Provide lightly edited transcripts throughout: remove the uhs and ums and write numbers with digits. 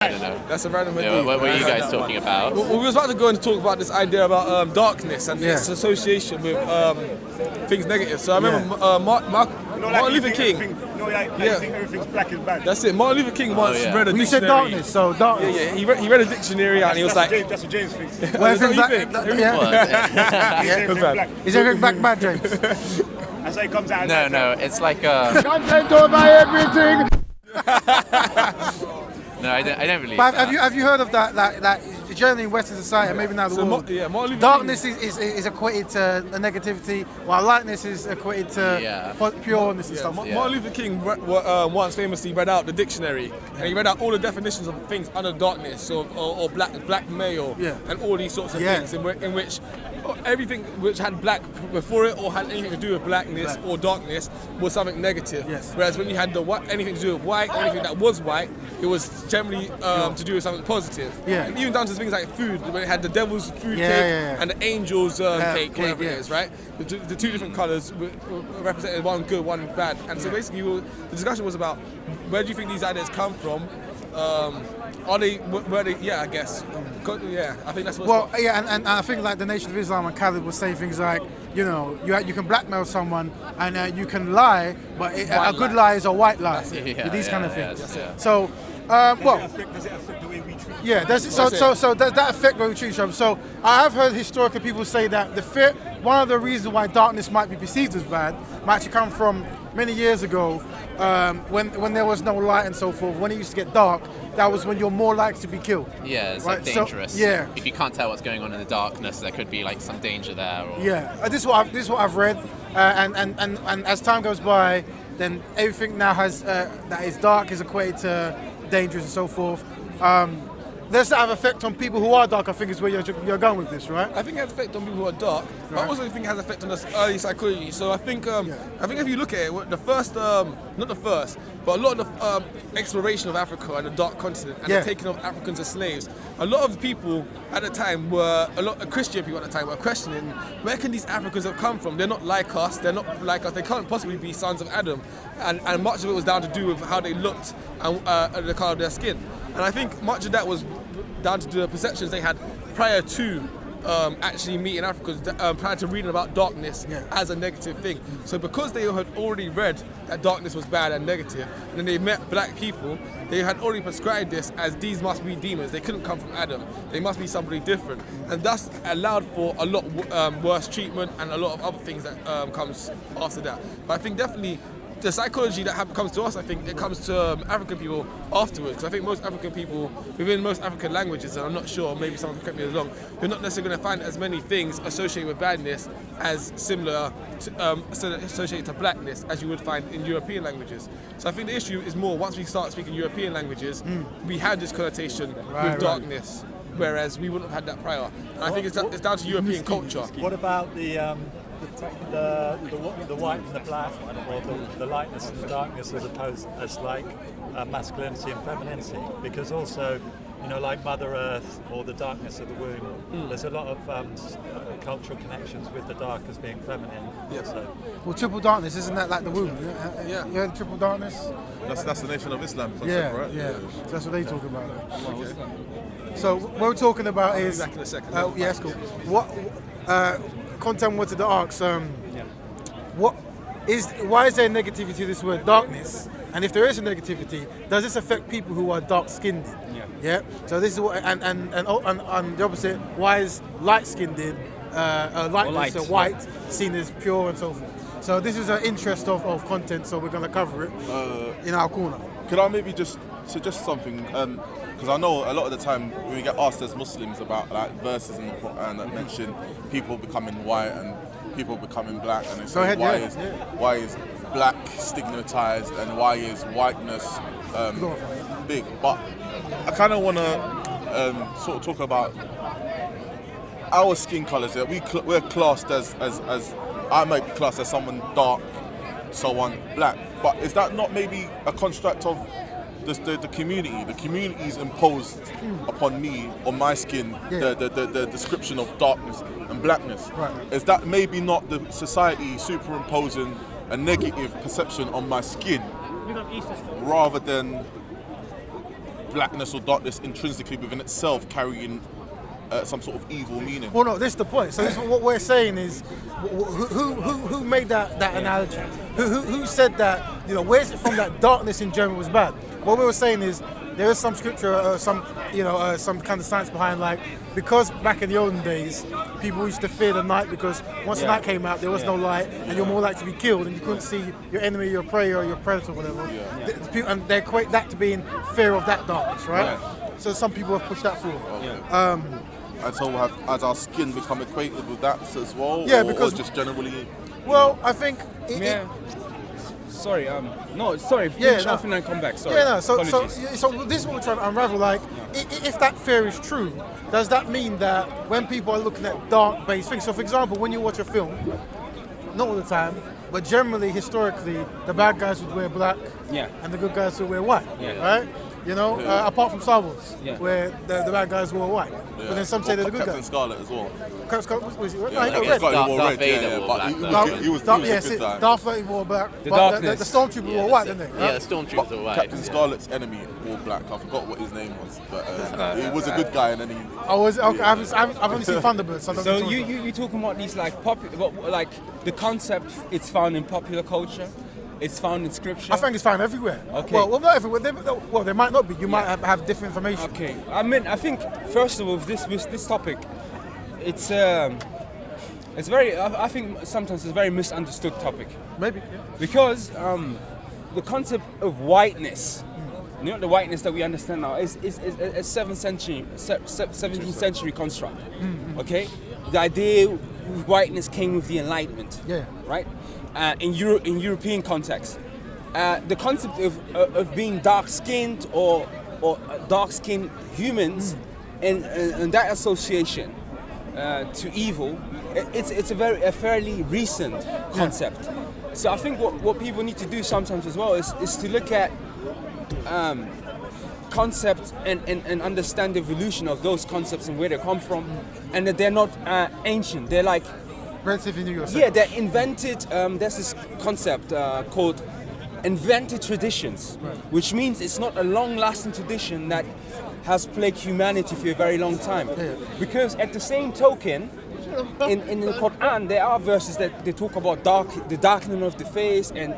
I don't know. That's a random Yeah, idea. what were you guys talking about? We was about to go and talk about this idea about darkness and its association with things negative. So I remember Martin Luther King. You think everything's black is bad. That's it. Martin Luther King once read a dictionary. You said darkness, so darkness. Yeah. He read a dictionary and he was like, That's what James thinks. Well, that's what you think. Is everything black bad, James? That's how it comes out. No, it's like Content over everything. no, I don't believe But that. have you heard of that? Like generally in Western society, maybe now the world. Martin Luther Darkness is equated to negativity, while lightness is equated to pureness and stuff. Martin Luther King once famously read out the dictionary, and he read out all the definitions of things under darkness, or black male, and all these sorts of things, in which everything which had black before it or had anything to do with blackness or darkness was something negative. Yes. Whereas when you had anything to do with white, or anything that was white, it was generally to do with something positive. Yeah. And even down to things like food, when it had the devil's food cake and the angel's cake, whatever it is, right? The two different colours represented one good, one bad. And so basically the discussion was about where do you think these ideas come from? Are they, were they, I guess. I think that's what and I think like the Nation of Islam and Khalid was saying things like, you can blackmail someone and you can lie, but a good lie is a white lie. These kind of things. So, does it affect the way we treat yeah, does that affect the way we treat each other? So I have heard historically people say that one of the reasons why darkness might be perceived as bad might actually come from many years ago, when there was no light and so forth. When it used to get dark, that was when you're more likely to be killed. Yeah, it's right? like dangerous. So, if you can't tell what's going on in the darkness, there could be like some danger there. Or... This is what I've read, and as time goes by, then everything now has that is dark is equated to dangerous and so forth. Does that have effect on people who are dark? I think is where you're going with this, right? I think it has effect on people who are dark. Right. I also think it has effect on us early psychology. So I think if you look at it, the first, not the first, but a lot of the exploration of Africa and the dark continent and the taking of Africans as slaves, a lot of people at the time Christian people at the time were questioning, where can these Africans have come from? They're not like us. They can't possibly be sons of Adam. And much of it was down to do with how they looked and the colour of their skin. And I think much of that was down to the perceptions they had prior to actually meeting Africans, prior to reading about darkness as a negative thing. So because they had already read that darkness was bad and negative, and then they met black people, they had already prescribed this as these must be demons. They couldn't come from Adam. They must be somebody different. And thus allowed for a lot worse treatment and a lot of other things that comes after that. But I think definitely the psychology that comes to us, I think it comes to African people afterwards. I think most African people, within most African languages, and I'm not sure, maybe someone can correct me wrong, you're not necessarily going to find as many things associated with badness as similar to, associated to blackness as you would find in European languages. So I think the issue is more, once we start speaking European languages, we have this connotation with darkness, whereas we wouldn't have had that prior. And I think it's down to European culture. What about the white and the black, or the lightness and the darkness, as opposed as like masculinity and femininity? Because also, like Mother Earth or the darkness of the womb, there's a lot of cultural connections with the dark as being feminine. Yes. Well, triple darkness, isn't that like the womb? Yeah. You heard triple darkness? That's the Nation of Islam concept, right? Yeah. So that's what they talk about. Okay. So what we're talking about is. Back in a second. That's cool. What? Content wanted to ask, why is there negativity to this word darkness? And if there is a negativity, does this affect people who are dark-skinned? Yeah. So this is what, and the opposite, why is light-skinned, lightness or white seen as pure and so forth? So this is an interest of content, so we're going to cover it in our corner. Could I maybe just suggest something? Because I know a lot of the time when we get asked as Muslims about like verses in the Quran that mention people becoming white and people becoming black, and they say why is black stigmatized and why is whiteness big? But I kind of want to sort of talk about our skin colors. That we're classed as I might be classed as someone dark, someone black. But is that not maybe a construct of the community? The community's imposed upon me, on my skin, the description of darkness and blackness. Right. Is that maybe not the society superimposing a negative perception on my skin rather than blackness or darkness intrinsically within itself carrying some sort of evil meaning. Well, no, this is the point. So this is what we're saying is, who made that analogy? Who said that? You know, where's it from that darkness in general was bad? What we were saying is there is some scripture, some kind of science behind, like, because back in the olden days, people used to fear the night because once the night came out, there was no light, and you're more likely to be killed, and you couldn't see your enemy, your prey, or your predator, or whatever. And they equate that to being fear of that darkness, right? So some people have pushed that forward. And so has our skin become equated with that as well? Yeah, or because just generally. Well, I think. Sorry, finish off and then come back. Sorry. Yeah, no. So this is what we're trying to unravel. Like, if that fear is true, does that mean that when people are looking at dark-based things? So, for example, when you watch a film, not all the time, but generally, historically, the bad guys would wear black, and the good guys would wear white, right? You know, apart from Star Wars, where the bad guys wore white, but then some say they're the good Captain guys. Scarlet as well. Captain Scarlet was he? No, he Captain got red. Scarlet wore Darth red, Vader wore but black, he was a good guy. Darth Vader wore black. The but darkness. the Stormtrooper wore white, didn't they? Yeah, the Stormtroopers were white. Captain Scarlet's enemy wore black. I forgot what his name was, but he was a good guy, and then he. Okay, I've only seen Thunderbirds. So, I don't So know what you talking about these like like the concept? It's found in popular culture. It's found in scripture. I think it's found everywhere. Okay. Well, not everywhere. There might not be. You might have different information. Okay. I think first of all, this topic, it's very. I think sometimes it's a very misunderstood topic. Maybe. Because the concept of whiteness, the whiteness that we understand now, is a 17th century construct. Okay, the idea of whiteness came with the Enlightenment. Yeah. Right. In European context, the concept of being dark-skinned or dark-skinned humans and that association to evil, it's a fairly recent concept. So I think what people need to do sometimes as well is to look at concepts and understand the evolution of those concepts and where they come from, and that they're not ancient. They're like Relatively new yourself. yeah, they're invented. There's this concept called invented traditions, which means it's not a long-lasting tradition that has plagued humanity for a very long time. Because at the same token, in the Quran, there are verses that they talk about the darkening of the face and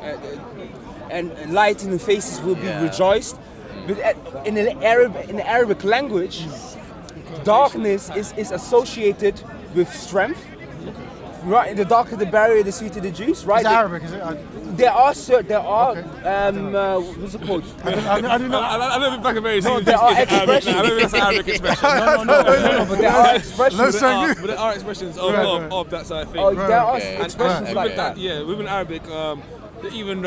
light in the faces will be rejoiced. But in the Arabic language, darkness is associated with strength. Right, the darker the barrier, the sweeter the juice. Right. It's Arabic, is it? There are what's it called? I don't think black and berry No, there are expressions. I don't think that's an Arabic expression. No, but there are expressions. But there are expressions of that side of thing. Oh, there are expressions And like with that, within Arabic, even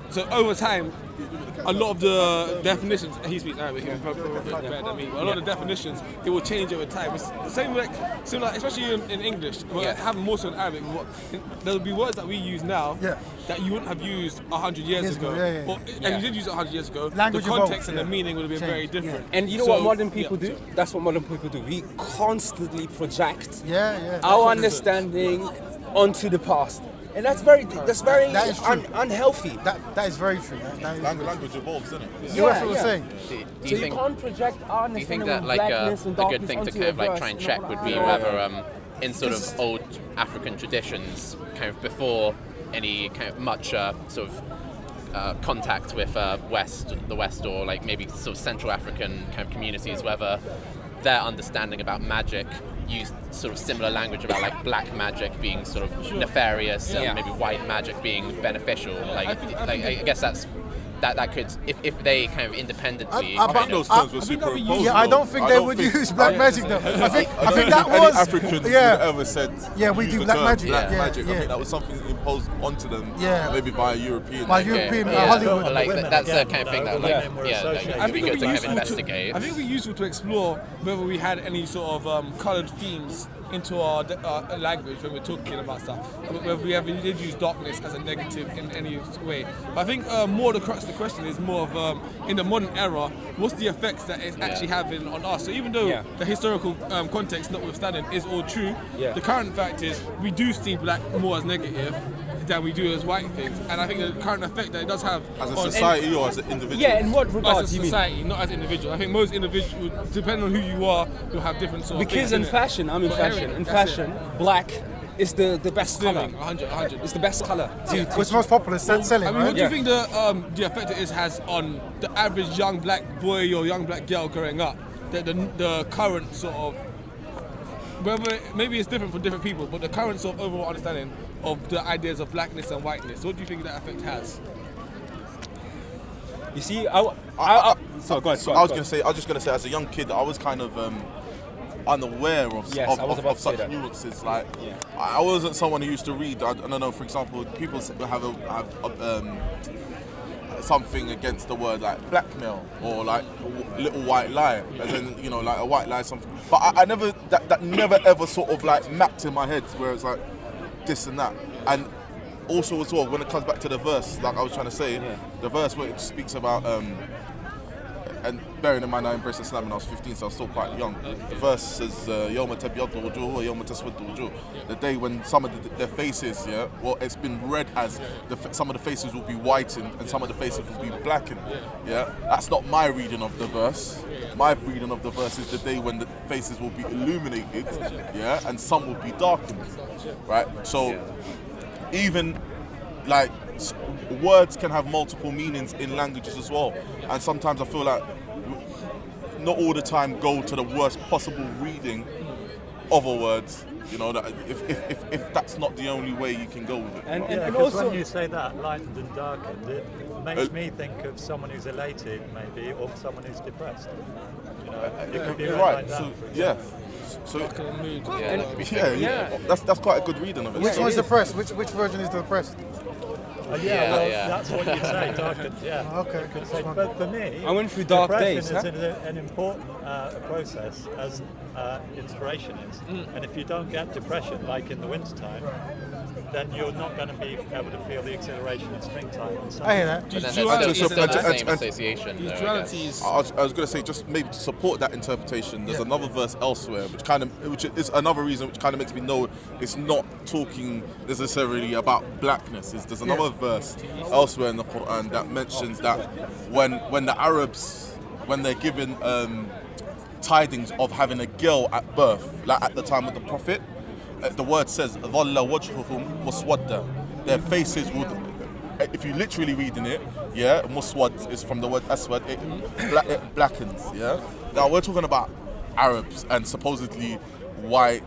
so over time, a lot of the definitions, he speaks Arabic, he's probably better than me, but a lot of the definitions, it will change over time. It's the same like, especially in English, well, have more so in Arabic, there'll be words that we use now that you wouldn't have used 100 years ago. And you did use it 100 years ago, Language the context evolves, and the meaning would have been very different. And you know what modern people do? That's what modern people do. We constantly project our understanding onto the past. And that's very unhealthy. That is very true. Language evolves, isn't it? That's what we're saying. Do you can't project our Do you think understanding that of like blackness and a good darkness thing to onto kind a of like verse try and and check not would be have- whether in sort of old African traditions, kind of before any kind of much sort of contact with the West, or like maybe sort of Central African kind of communities, whether their understanding about magic used sort of similar language about like black magic being sort of nefarious and maybe white magic being beneficial. I guess that could, if they kind of independently. I bet those terms were superimposed. I don't think they would use black magic though. I think that was African ever said. we use do the black term magic. Black Yeah, magic. I yeah. think that was something imposed onto them. Yeah. Maybe by a European. Hollywood. Like that's the kind of thing that like I it'd be good to kind of investigate. I think it would be useful to explore whether we had any sort of coloured themes into our language when we're talking about stuff. Whether we ever did use darkness as a negative in any way. But I think more the crux of the question is more of in the modern era, what's the effects that it's actually having on us? So even though the historical context notwithstanding is all true, the current fact is we do see black more as negative. than we do as white things. And I think the current effect that it does have As a on society or as an individual? Yeah, in what regard as do a you society, not as an individual. I think most individuals, depending on who you are, you'll have different sort of Because things in fashion, I'm in But fashion. anyway, In that's it. fashion, black is the best color. 100. It's the best color. What's most popular selling, I mean, right? what do you think the effect it has on the average young black boy or young black girl growing up? The current sort of, whether maybe it's different for different people, but the current sort of overall understanding of the ideas of blackness and whiteness. What do you think that effect has? You see, I was just gonna say, as a young kid, I was kind of unaware of such nuances. Like, I wasn't someone who used to read. I don't know. For example, people have something against the word like blackmail or like little white lie, as in, you know, like a white lie something. But I never that never ever sort of like mapped in my head where it's like this and that. And also as well, when it comes back to the verse, like I was trying to say, the verse where it speaks about and bearing in mind I embraced Islam when I was 15, so I was still quite young. The verse says, "Yawma tabyaddu wujuh wa yawma taswaddu wujuh." The day when some of their faces, well, it's been read as some of the faces will be whitened and some of the faces will be blackened. That's not my reading of the verse. My reading of the verse is the day when the faces will be illuminated, and some will be darkened, right? So even like words can have multiple meanings in languages as well, and sometimes I feel like not all the time go to the worst possible reading of a word, you know, that if that's not the only way you can go with it. And also when you say that, lightened and darkened, it makes me think of someone who's elated maybe, or someone who's depressed. You know, it could be right. like that, So that's quite a good reading of it. Which one's depressed? Which version is depressed? That's what you'd say, darkened. Okay. Could say, but for me, I went through dark days. depression is an important process as inspiration is. And if you don't get depression, like in the wintertime, then you're not going to be able to feel the exhilaration in springtime. And I hear that. But then that's still the same association. though, I guess. I was going to say, just maybe to support that interpretation, there's another verse elsewhere, which is another reason which kind of makes me know it's not talking necessarily about blackness. There's another verse elsewhere in the Quran that mentions that when the Arabs, when they're given tidings of having a girl at birth, like at the time of the Prophet, the word says, ظَلَّ وَجْهُهُمْ مُسْوَدًّا. Their faces would, if you literally reading it, muswad is from the word aswad, it blackens, Now we're talking about Arabs and supposedly white,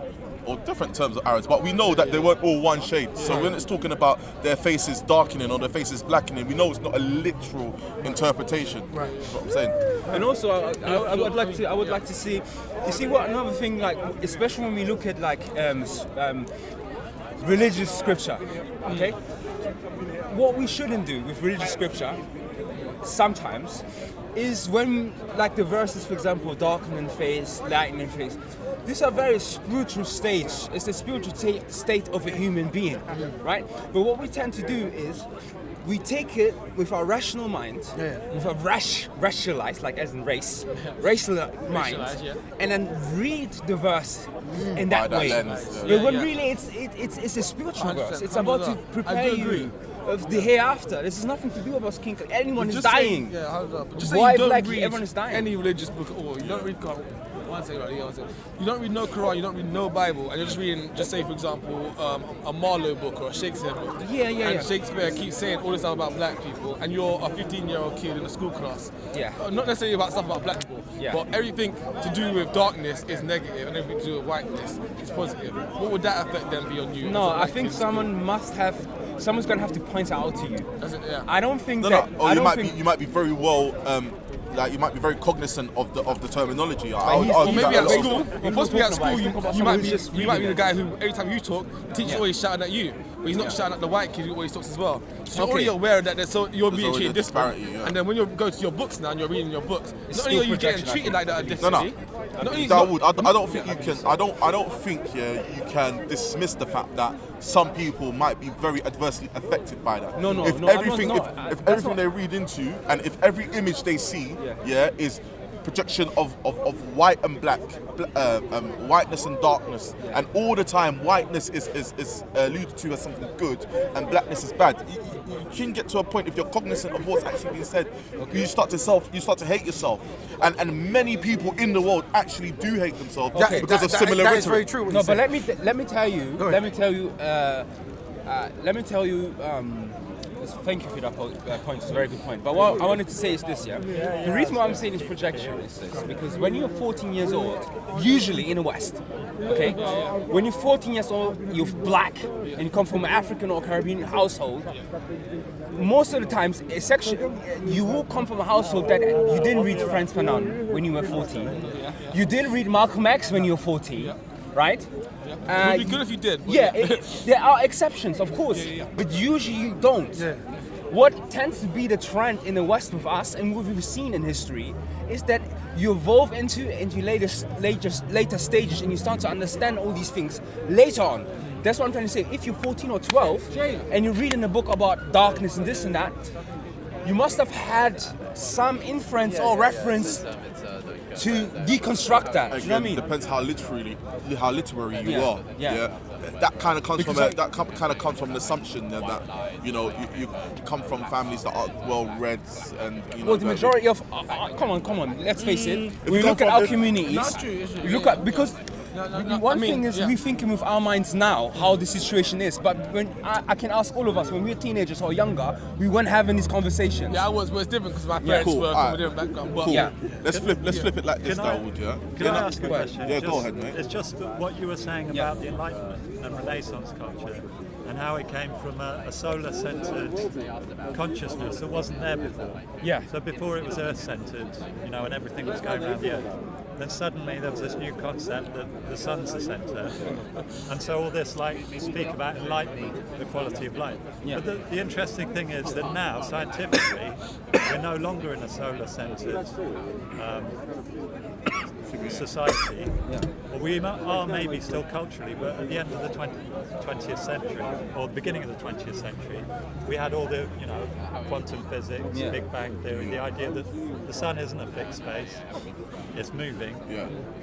or different terms of Arabs, but we know that they weren't all one shade. So when it's talking about their faces darkening or their faces blackening, we know it's not a literal interpretation. Right. That's what I'm saying. And also, I would like to see. You see what another thing, like especially when we look at like religious scripture, okay? What we shouldn't do with religious scripture sometimes is when, like the verses, for example, darkening face, lightening face. These are very spiritual stage. It's the spiritual state of a human being, right? But what we tend to do is we take it with our rational mind, with a rationalized, like as in racial mind, and then read the verse in that way. But when really it's a spiritual verse. It's about to prepare you of the hereafter. This has nothing to do about skin color. Anyone is dying. But just White, say you black, don't read everyone is dying. any religious book at all. You don't read Quran. You don't read no Quran, you don't read no Bible, and you're just reading, just say for example, a Marlowe book or a Shakespeare book. And Shakespeare keeps saying all this stuff about black people, and you're a 15-year-old kid in a school class. Not necessarily about stuff about black people, but everything to do with darkness is negative, and everything to do with whiteness is positive. What would that effect then be on you? No, I think someone's going to have to point it out to you. I don't think you might be very well. Like you might be very cognizant of the terminology. Maybe at school, possibly at school, you might be the guy who every time you talk, the teacher's always shouting at you, but he's not shouting at the white kid who always talks as well. So you're already aware that you're being treated differently. And then when you go to your books now and you're reading your books, not only are you getting treated like that differently. I don't think you can. I don't think you can dismiss the fact that some people might be very adversely affected by that. If everything they read into and if every image they see, is projection of white and black, whiteness and darkness, and all the time whiteness is alluded to as something good and blackness is bad. You can get to a point, if you're cognizant of what's actually being said, you start to hate yourself, and many people in the world actually do hate themselves because of similar That is rhetoric. very true. No, but let me tell you. Thank you for that point. It's a very good point. But what I wanted to say is this, yeah? The reason why I'm saying this projection is this, because when you're 14 years old, usually in the West, okay, when you're 14 years old, you're black, and you come from an African or Caribbean household, most of the times, you will come from a household that you didn't read Frantz Fanon when you were 14. You didn't read Malcolm X when you were 14, right? It would be good if you did. Yeah, there are exceptions, of course, but usually you don't. Yeah. What tends to be the trend in the West with us, and what we've seen in history, is that you evolve into later stages, and you start to understand all these things later on. That's what I'm trying to say. If you're 14 or 12, and you're reading a book about darkness and this and that, you must have had some inference or reference to deconstruct that. Again, Do you know what I mean? depends how literary you are. Yeah. That kind of comes from an assumption that you come from families that are well read, and well, the majority of come on, let's face it. We look at our communities. We look at because. One thing is we're thinking with our minds now how the situation is, but when I can ask all of us, when we were teenagers or younger, we weren't having these conversations. Yeah, but it's different because my parents were from a different background. But Yeah. Let's flip it like this, Dawood. Can I ask a question? Yeah, go ahead, mate. It's just what you were saying about the Enlightenment and Renaissance culture, and how it came from a solar-centered consciousness that wasn't there before. Yeah. So before it was Earth-centered, and everything was going around the Earth. Then suddenly there was this new concept that the sun's the centre, and so all this speak about enlightenment, the quality of light. Yeah. But the interesting thing is that now scientifically we're no longer in a solar-centered society. Yeah. Well, we are maybe still culturally, but at the end of the 20th century, or the beginning of the 20th century, we had all the, quantum physics, Big Bang theory, the idea that the sun isn't a fixed space, it's moving,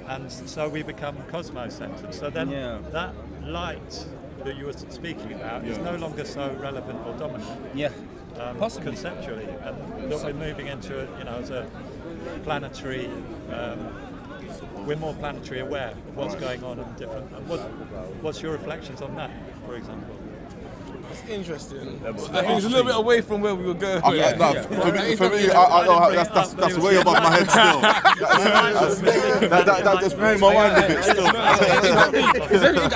and so we become cosmos-centered. So then that light that you were speaking about is no longer so relevant or dominant. Yeah. Possibly. Conceptually, and that we're moving into, as a planetary. We're more planetary aware of what's going on and different. And what's your reflections on that, for example? It's interesting. I think it's a little bit away from where we were going. For me, that's way above my head still. That just blew my mind a bit still.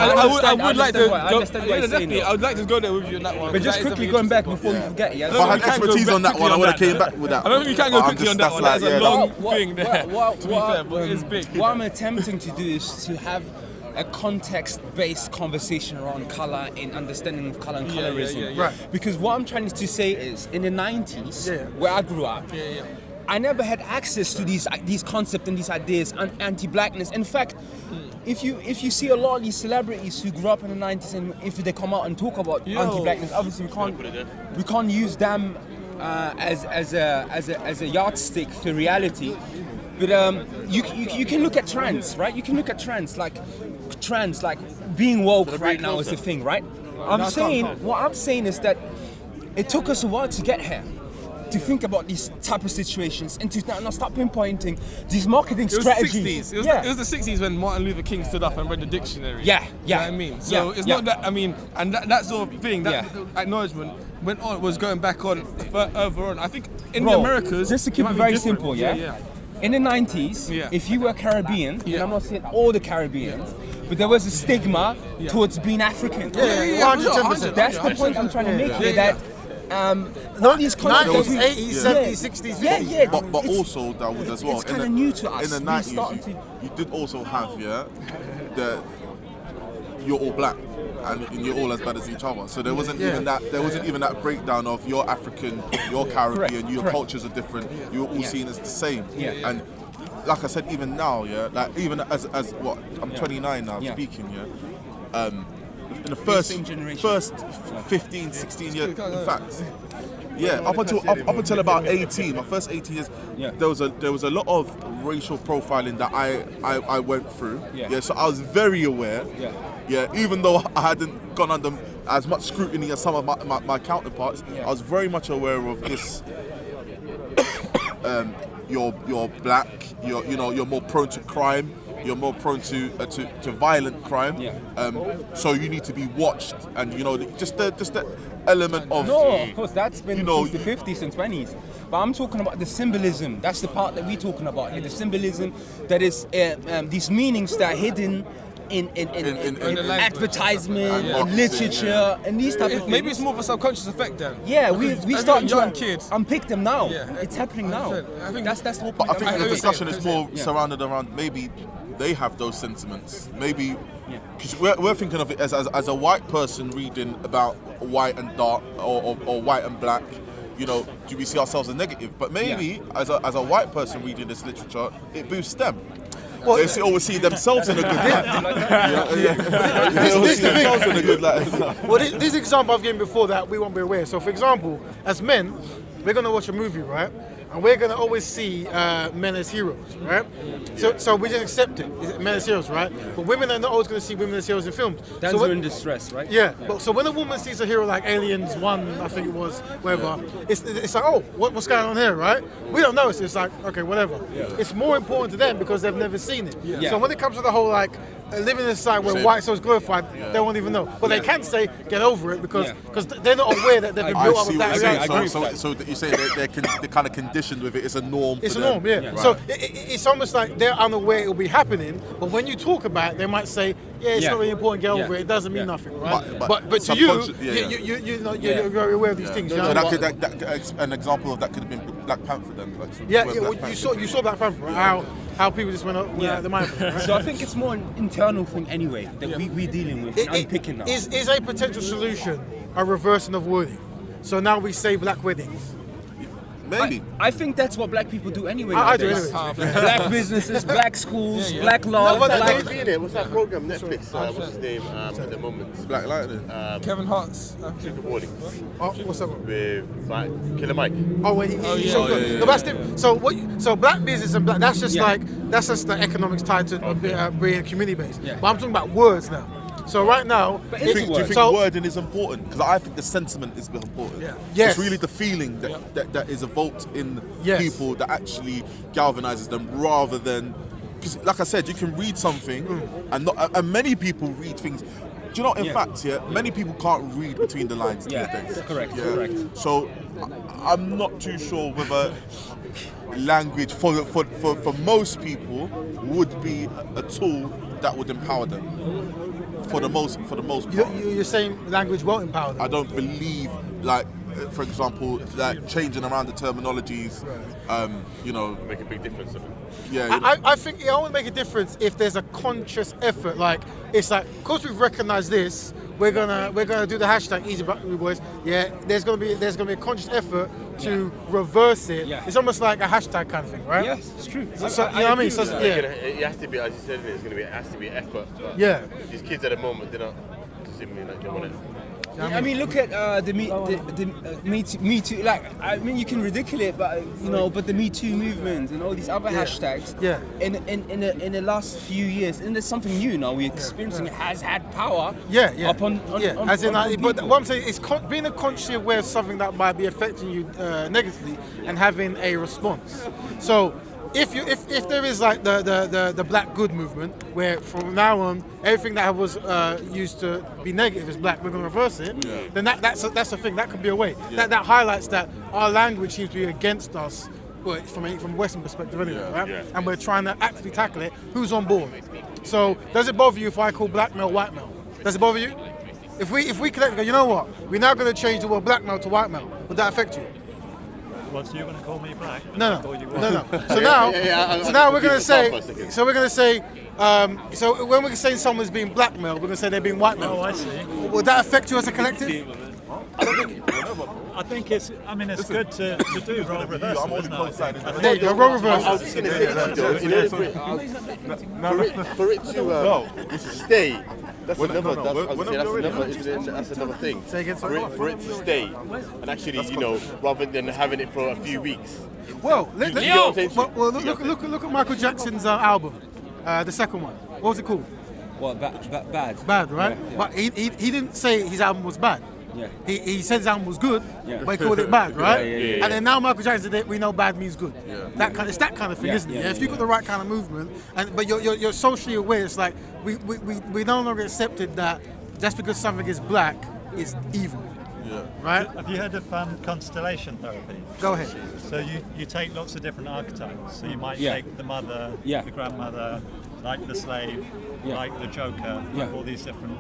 I would like to go. I understand what you're saying, Definitely, I would like to go there with you on that one. But just quickly going back before we forget, If I had expertise on that one, I would have came back with that. I don't think you can go quickly on that one. That's a long thing there. To be fair, but it's big. What I'm attempting to do is to have a context-based conversation around colour and understanding of colour and colorism. Right. Because what I'm trying to say is, in the 90s, where I grew up, I never had access to these concepts and these ideas, anti-blackness. In fact, if you see a lot of these celebrities who grew up in the 90s, and if they come out and talk about anti-blackness, obviously we can't use them as a yardstick for reality. But you can look at trends, right? You can look at trends like being woke right now is the thing, right? What I'm saying is that it took us a while to get here, to think about these type of situations and to now start pinpointing these marketing strategies. It was the 60s when Martin Luther King stood up and read the dictionary. You know what I mean? So it's not that, and that sort of thing, that acknowledgement was going back on further on. I think in the Americas, just to keep it very simple, in the 90s, if you were Caribbean, and I'm not saying all the Caribbeans, but there was a stigma towards being African. 110%. That's the point I'm trying to make here, that all these concepts, 90s, 80s, 70s, 60s, 50s. But also, Dawood, as well, it's kind of new to us. in the 90s, you did also have, you're all black and you're all as bad as each other. So there wasn't even that breakdown of you're African, you're Caribbean, your cultures are different, you're all seen as the same. And like I said, even now, even as what, I'm 29 now, speaking, in the first 15, 16 years, in fact, Yeah, up until about 18, my first 18 years, there was a lot of racial profiling that I went through. Yeah, so I was very aware. Yeah, even though I hadn't gone under as much scrutiny as some of my counterparts, I was very much aware of this. You're black. You're more prone to crime. You're more prone to violent crime. So you need to be watched, and just the element of. No, of course that's been since the 50s and 20s. But I'm talking about the symbolism. That's the part that we're talking about here. The symbolism that is these meanings that are hidden in advertisement, in literature, and these type of things. Maybe it's more of a subconscious effect then. Yeah, we start young kids. unpick them now. Yeah. It's happening now. I think that's the whole point. But I think the discussion is more surrounded around maybe they have those sentiments. Maybe because we're thinking of it as a white person reading about white and dark or white and black. Do we see ourselves as negative? But maybe as a white person reading this literature, it boosts them. Well, they always see themselves in a good light. They always see themselves in a good light. Well, this example I've given before that we won't be aware. So, for example, as men, we're going to watch a movie, right? And we're going to always see men as heroes, right? So we just accept it, men as heroes, right? But women are not always going to see women as heroes in films. Dancer in distress, right? Yeah. But so when a woman sees a hero like Aliens 1, I think it was, whatever, it's like, oh, what's going on here, right? We don't know. It's like, okay, whatever. It's more important to them because they've never seen it. So when it comes to the whole living in a society where white souls glorified, they won't even know. But they can say, get over it because they're not aware that they've been built up with that reality. So you say they're kind of conditioned with it. It's a norm. It's for a them. norm, yeah. Right. So it's almost like they're unaware it will be happening. But when you talk about it, they might say, it's not really important. Get over it. It doesn't mean nothing, right? But to you're very aware of these things. So an example of that could have been Black Panther then. You saw Black Panther, right? How people just went up the mind. Right? So I think it's more an internal thing anyway that we're dealing with, unpicking now. Is a potential solution a reversing of wording? So now we say black weddings. Maybe. I think that's what black people do anyway. I do nowadays. anyway. Black businesses, black schools, black love. What's that program? Netflix. What's his name at the moment? Black Lightning. Kevin Hart's. Good morning. What's up? With Killer Mike. Oh, he's so good. No, that's different. So black business and black, that's just the economics tied to being community based. But I'm talking about words now. So right now, do you think wording is important? Because I think the sentiment is important. Yes. It's really the feeling that is evoked in people that actually galvanizes them, rather than, because like I said, you can read something and many people read things. Do you know? In fact, many people can't read between the lines these days. Correct. So I'm not too sure whether language for most people would be a tool that would empower them. For the most part. You're saying language won't empower them? I don't believe, for example, changing around the terminologies, make a big difference. I think it only make a difference if there's a conscious effort. Like, it's like, of course we've recognized this, we're gonna do the hashtag Easy Black Boys. Yeah, there's gonna be a conscious effort to reverse it. It's almost like a hashtag kind of thing, right? Yes, it's true. So, you know what I mean? So, It has to be, as you said, it has to be effort. These kids at the moment, they're not seemingly like they want it. I mean, look at the Me Too. Like, I mean, you can ridicule it, but but the Me Too movement and all these other hashtags. In the last few years, and there's something new now we're experiencing. It has had power. On but what I'm saying is being consciously aware of something that might be affecting you negatively and having a response. So. If there is like the Black Good movement, where from now on everything that was used to be negative is black, we're going to reverse it. Then that's a thing that could be a way. That highlights that our language seems to be against us, well, from a Western perspective anyway, right? And we're trying to actively tackle it. Who's on board? So does it bother you if I call black male white male? Does it bother you? If we collectively go, you know what? We're now going to change the word black male to white male. Would that affect you? What, so you're going to call me black? No. So now we're going to say. So we're going to say. So when we're saying someone's being blackmailed, we're going to say they're being whitemailed. Oh, I see. Would that affect you as a collective? I think it's good to do role reversal. I'm only coinciding. There you go, role reversal. I was just going to say, for it to stay, That's another thing. Say again, sorry. For it to stay, and actually, rather than having it for a few weeks. Well, You get what I'm saying? look at Michael Jackson's album, the second one. What was it called? What, bad? Bad, right? Yeah. But he didn't say his album was bad. Yeah. He said his album was good, Yeah. but he called it bad, right? Yeah. And then now Michael Jackson said we know bad means good. Yeah. It's that kind of thing, isn't it? If you've got the right kind of movement, but you're socially aware, it's like we no longer accepted that just because something is black, it's evil. Yeah. Right? Have you heard of constellation therapy? Go ahead. So you take lots of different archetypes. So you might Yeah. take the mother, Yeah. the grandmother, like the slave, Yeah. like the joker, Yeah. like all these different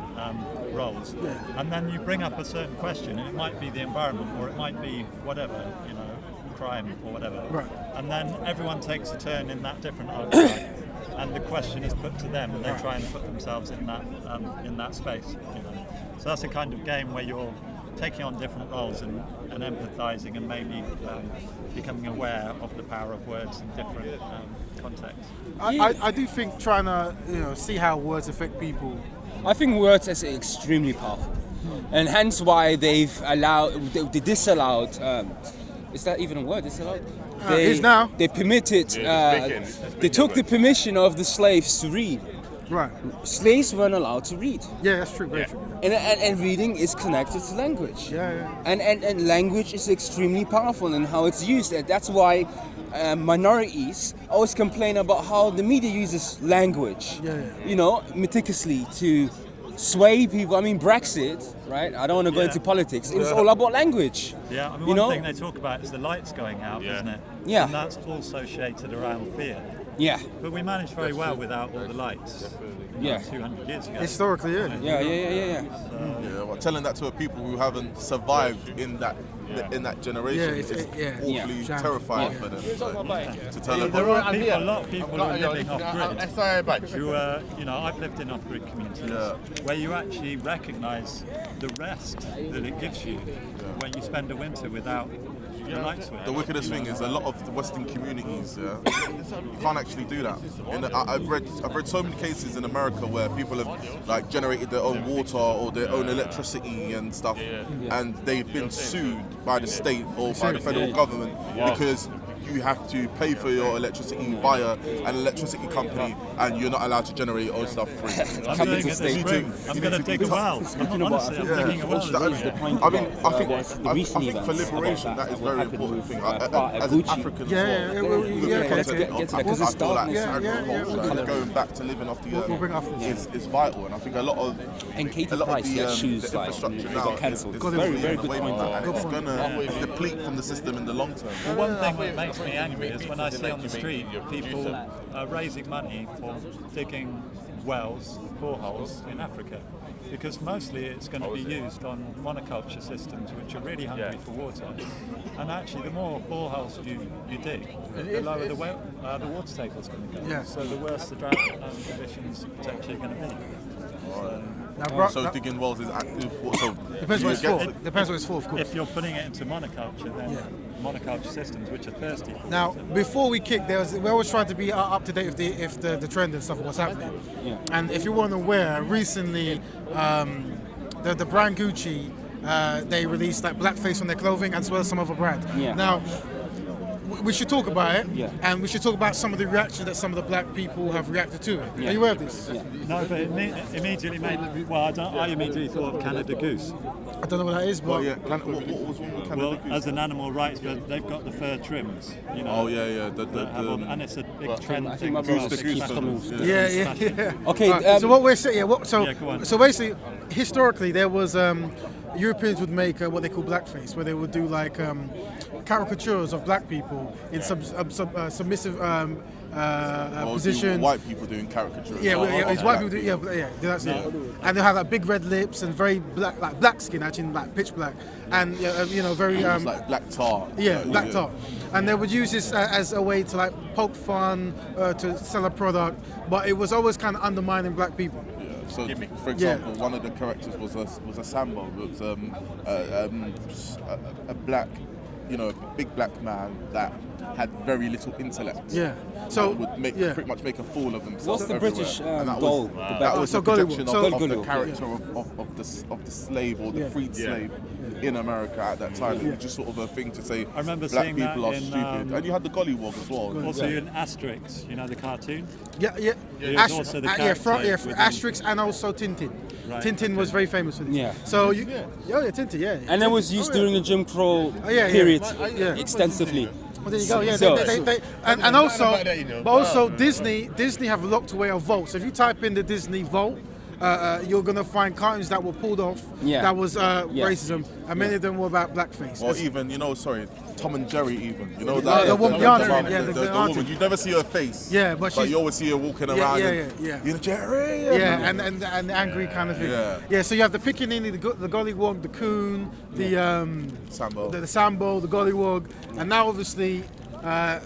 roles. And then you bring up a certain question, and it might be the environment, or it might be whatever, crime or whatever. Right. And then everyone takes a turn in that different archetype, and the question is put to them, and they try and put themselves in that space. So that's a kind of game where you're taking on different roles and empathizing and maybe becoming aware of the power of words in different contexts. I do think trying to see how words affect people. I think words are extremely powerful, and hence why they disallowed. Is that even a word? Disallowed? It is now. They permitted. They took the permission of the slaves to read. Right. Slaves weren't allowed to read. Yeah, that's true. Very true. And reading is connected to language. Yeah. And language is extremely powerful in how it's used. And that's why minorities always complain about how the media uses language, meticulously to sway people. I mean, Brexit, right? I don't want to go into politics. It was all about language. Yeah, I mean, one thing they talk about is the lights going out, isn't it? Yeah. And that's all associated around fear. Yeah. But we managed very well without all the lights. Yeah. 200 years ago. Historically, Yeah. Yeah, well, telling that to a people who haven't survived in that generation is awfully terrifying for them. To tell them, There are a lot of people who are living off grid. Who I've lived in off grid communities where you actually recognise the rest that it gives you when you spend a winter without the light switch. the wickedest thing is a lot of the Western communities, you can't actually do that. I've read so many cases in America where people have generated their own water or their own electricity and stuff, and they've been sued by the state or by the federal government because you have to pay for your electricity via an electricity company, and you're not allowed to generate your own stuff free. I'm doing it this spring. I'm going to dig a well. Honestly, I'm digging a well. I think for liberation, that is a very important thing. As an African as well, I feel like agriculture, going back to living off the earth is vital, and I think a lot of the infrastructure now is very good point, and it's going to deplete from the system in the long term. Well, one thing that makes me angry is when I see on the street people raising money for digging wells, boreholes in Africa, because mostly it's going to be used on monoculture systems which are really hungry for water. And actually, the more boreholes you dig, the lower the water table is going to go. Yeah. So the worse the drought conditions potentially going to be. So digging wells is active. Depends what it's for. Depends what it's for, of course. If you're putting it into monoculture, then monoculture systems which are thirsty for Now, water. before we kick, we always try to be up to date with the trend and stuff, what's happening. Yeah. And if you weren't aware, recently the brand Gucci, they released blackface on their clothing as well as some other brand. Yeah. Now, we should talk about it, and we should talk about some of the reactions that some of the black people have reacted to it. Are you aware of this? Yeah. No, but it immediately made. Well, I immediately thought of Canada Goose. I don't know what that is, but what was wrong with Canada Well, Goose? as an animal rights, but they've got the fur trims. And it's a big trend I thing. think my brother Goose the Goose coming. yeah. Okay. So what we're saying, go on. so basically, historically there was Europeans would make what they call blackface, where they would do caricatures of black people in submissive positions. White people doing caricatures. It's white people. That's it. And they have big red lips and very black, black skin, actually, pitch black, and very It's like black tar. black tar. And they would use this as a way to poke fun, to sell a product, but it was always kind of undermining black people. So, for example, one of the characters was a Sambo. It was a black big black man that had very little intellect. Yeah. So would pretty much make a fool of himself. What's the everywhere. British And that doll? was the projection of the Gollywog. character of the slave or the freed slave in America at that time. It was just sort of a thing to say I remember black seeing people that are in, stupid. And you had the gollywog as well. Also in Asterix, you know the cartoon? Yeah. There's also the character within- Asterix and also Tintin. Right, Tintin was very famous for this. Yeah. So Tintin, yeah. And it was used during the Jim Crow yeah. period Yeah. extensively. Well, there you go. Yeah, So- and also Disney have locked away a vault. So if you type in the Disney vault, you're gonna find cartoons that were pulled off. Yeah. That was racism, and many of them were about blackface. Or even, Tom and Jerry even. You know The that? woman, the auntie, the auntie. woman. You never see her face. Yeah, but she's- you always see her walking Yeah, around. yeah. You know, Jerry. Yeah, and the angry kind of thing. Yeah. So you have the Pickaninny, the Gollywog, the Coon, the Sambo. the Sambo, the Gollywog, and now obviously, I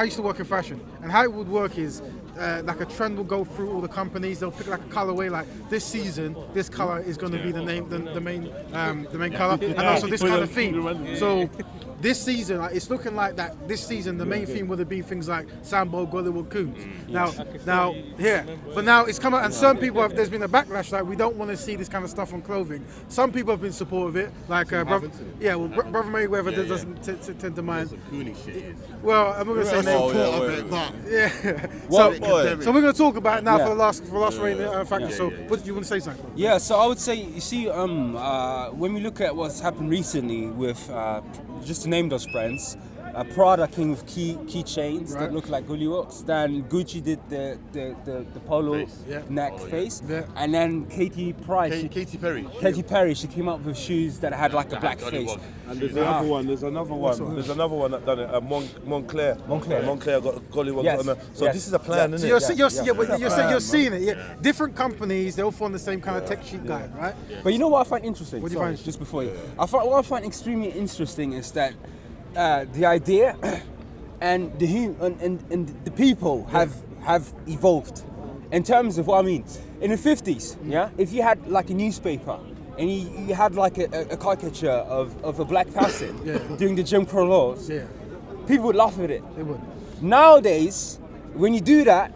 used to work in fashion, and how it would work is. Like a trend will go through all the companies. They'll pick like a colorway. Like this season, this color is going to be the main color, and also this kind of theme. So this season, it's looking like that. This season, the main theme would have been things like Sambo, Gollywog, Coons. Now, but now it's come out, and some people there's been a backlash. Like we don't want to see this kind of stuff on clothing. Some people have been supportive of it. Like Brother Mayweather doesn't tend to mind. Well, I'm not going to say name. So we're going to talk about it now for the last factor. So what do you want to say something? Yeah, so I would say, you see, when we look at what's happened recently with, just to name those brands, Prada came with keychains that look like Golliwogs. Then Gucci did the polo neck face, and then Katy Perry, she came up with shoes that had like a black face. And there's another one. There's another one that done it. Montclair got Gollywog on there. So this is a plan, isn't it? So you're seeing it. Yeah. Different companies, they all follow the same kind of tech sheet guide, right? But you know what I find interesting? What do you find? Just before you, what I find extremely interesting is that the idea and the people have evolved in terms of what I mean. In the 50s, if you had like a newspaper and you had like a caricature of a black person during the Jim Crow laws, people would laugh at it. They would. Nowadays, when you do that,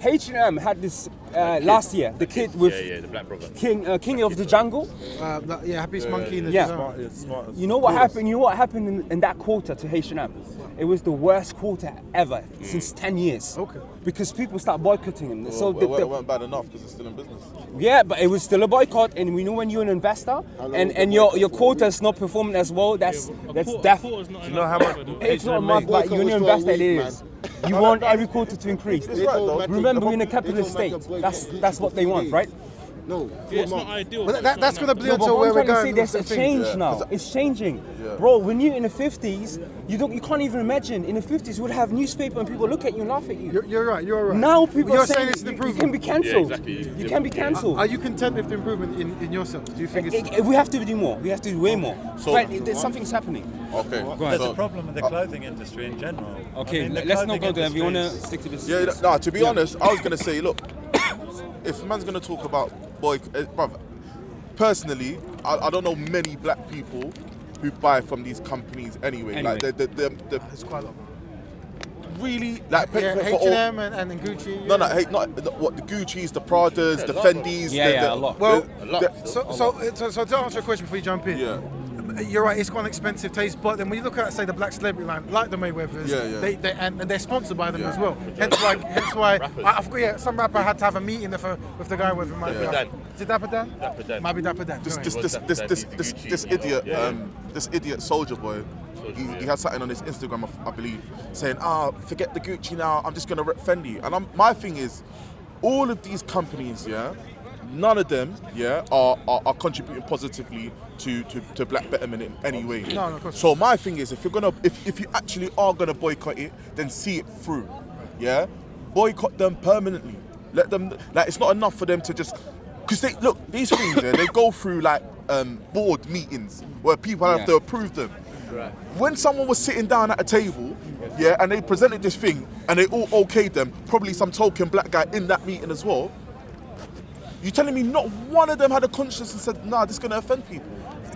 H&M had this last year, the kid with the black brother. King of the Jungle. Happiest Monkey in the Jungle. You know what happened? You know what happened in that quarter to H&M? It was the worst quarter ever since 10 years. Okay. Because people start boycotting them. Well, So it weren't bad enough because it's still in business. yeah, but it was still a boycott, and we know when you're an investor and your quota is not performing as well, that's death. You know how much? It's not enough, but you're an investor, it is. You want every quarter to increase. Remember, we're in a capitalist state. That's what they want, right? No, it's not ideal. But that's going to bleed But into what where I'm we're trying to going. say, there's a change now. It's changing. Bro, when you're in the 50s, you can't even imagine. In the 50s, you would have newspaper and people look at you and laugh at you. You're right. Now people You're are saying it's an you improvement. can be cancelled. Yeah, exactly. You can be cancelled. Are you content with the improvement in yourself? Do you think it's... We have to do more. We have to do way more. So- Right, something's happening. Okay. There's a problem with the clothing industry in general. Okay, I mean, the let's not clothing go there. We want to industry stick to this. Yeah, no, to be honest, I was going to say, look, if man's going to talk about brother, personally, I don't know many black people who buy from these companies anyway. Like, It's quite a lot. really, like, H&M and Gucci. No, what the Gucci's, the Pradas, the Fendis. Yeah, a lot. Well, so to answer your question before you jump in, you're right. It's got an expensive taste, but then when you look at, say, the black celebrity line, like the Mayweathers, and they're sponsored by them as well. Hence why I forgot. Yeah, some rapper had to have a meeting with the guy with him. Is it Dapper Dan? Dapper Dan. Might be Dapper Dan. This idiot Soldier Boy. He had something on his Instagram, I believe, saying, forget the Gucci now, I'm just going to rep Fendi. And my thing is, all of these companies, none of them, are contributing positively to black betterment in any way. No, of course. So my thing is, if you actually are gonna boycott it, then see it through. Yeah, boycott them permanently. Let them. Like, it's not enough for them to just. Because these things, they go through like board meetings where people have to approve them. Right. When someone was sitting down at a table, and they presented this thing, and they all okayed them, probably some token black guy in that meeting as well. You telling me not one of them had a conscience and said, nah, this is going to offend people?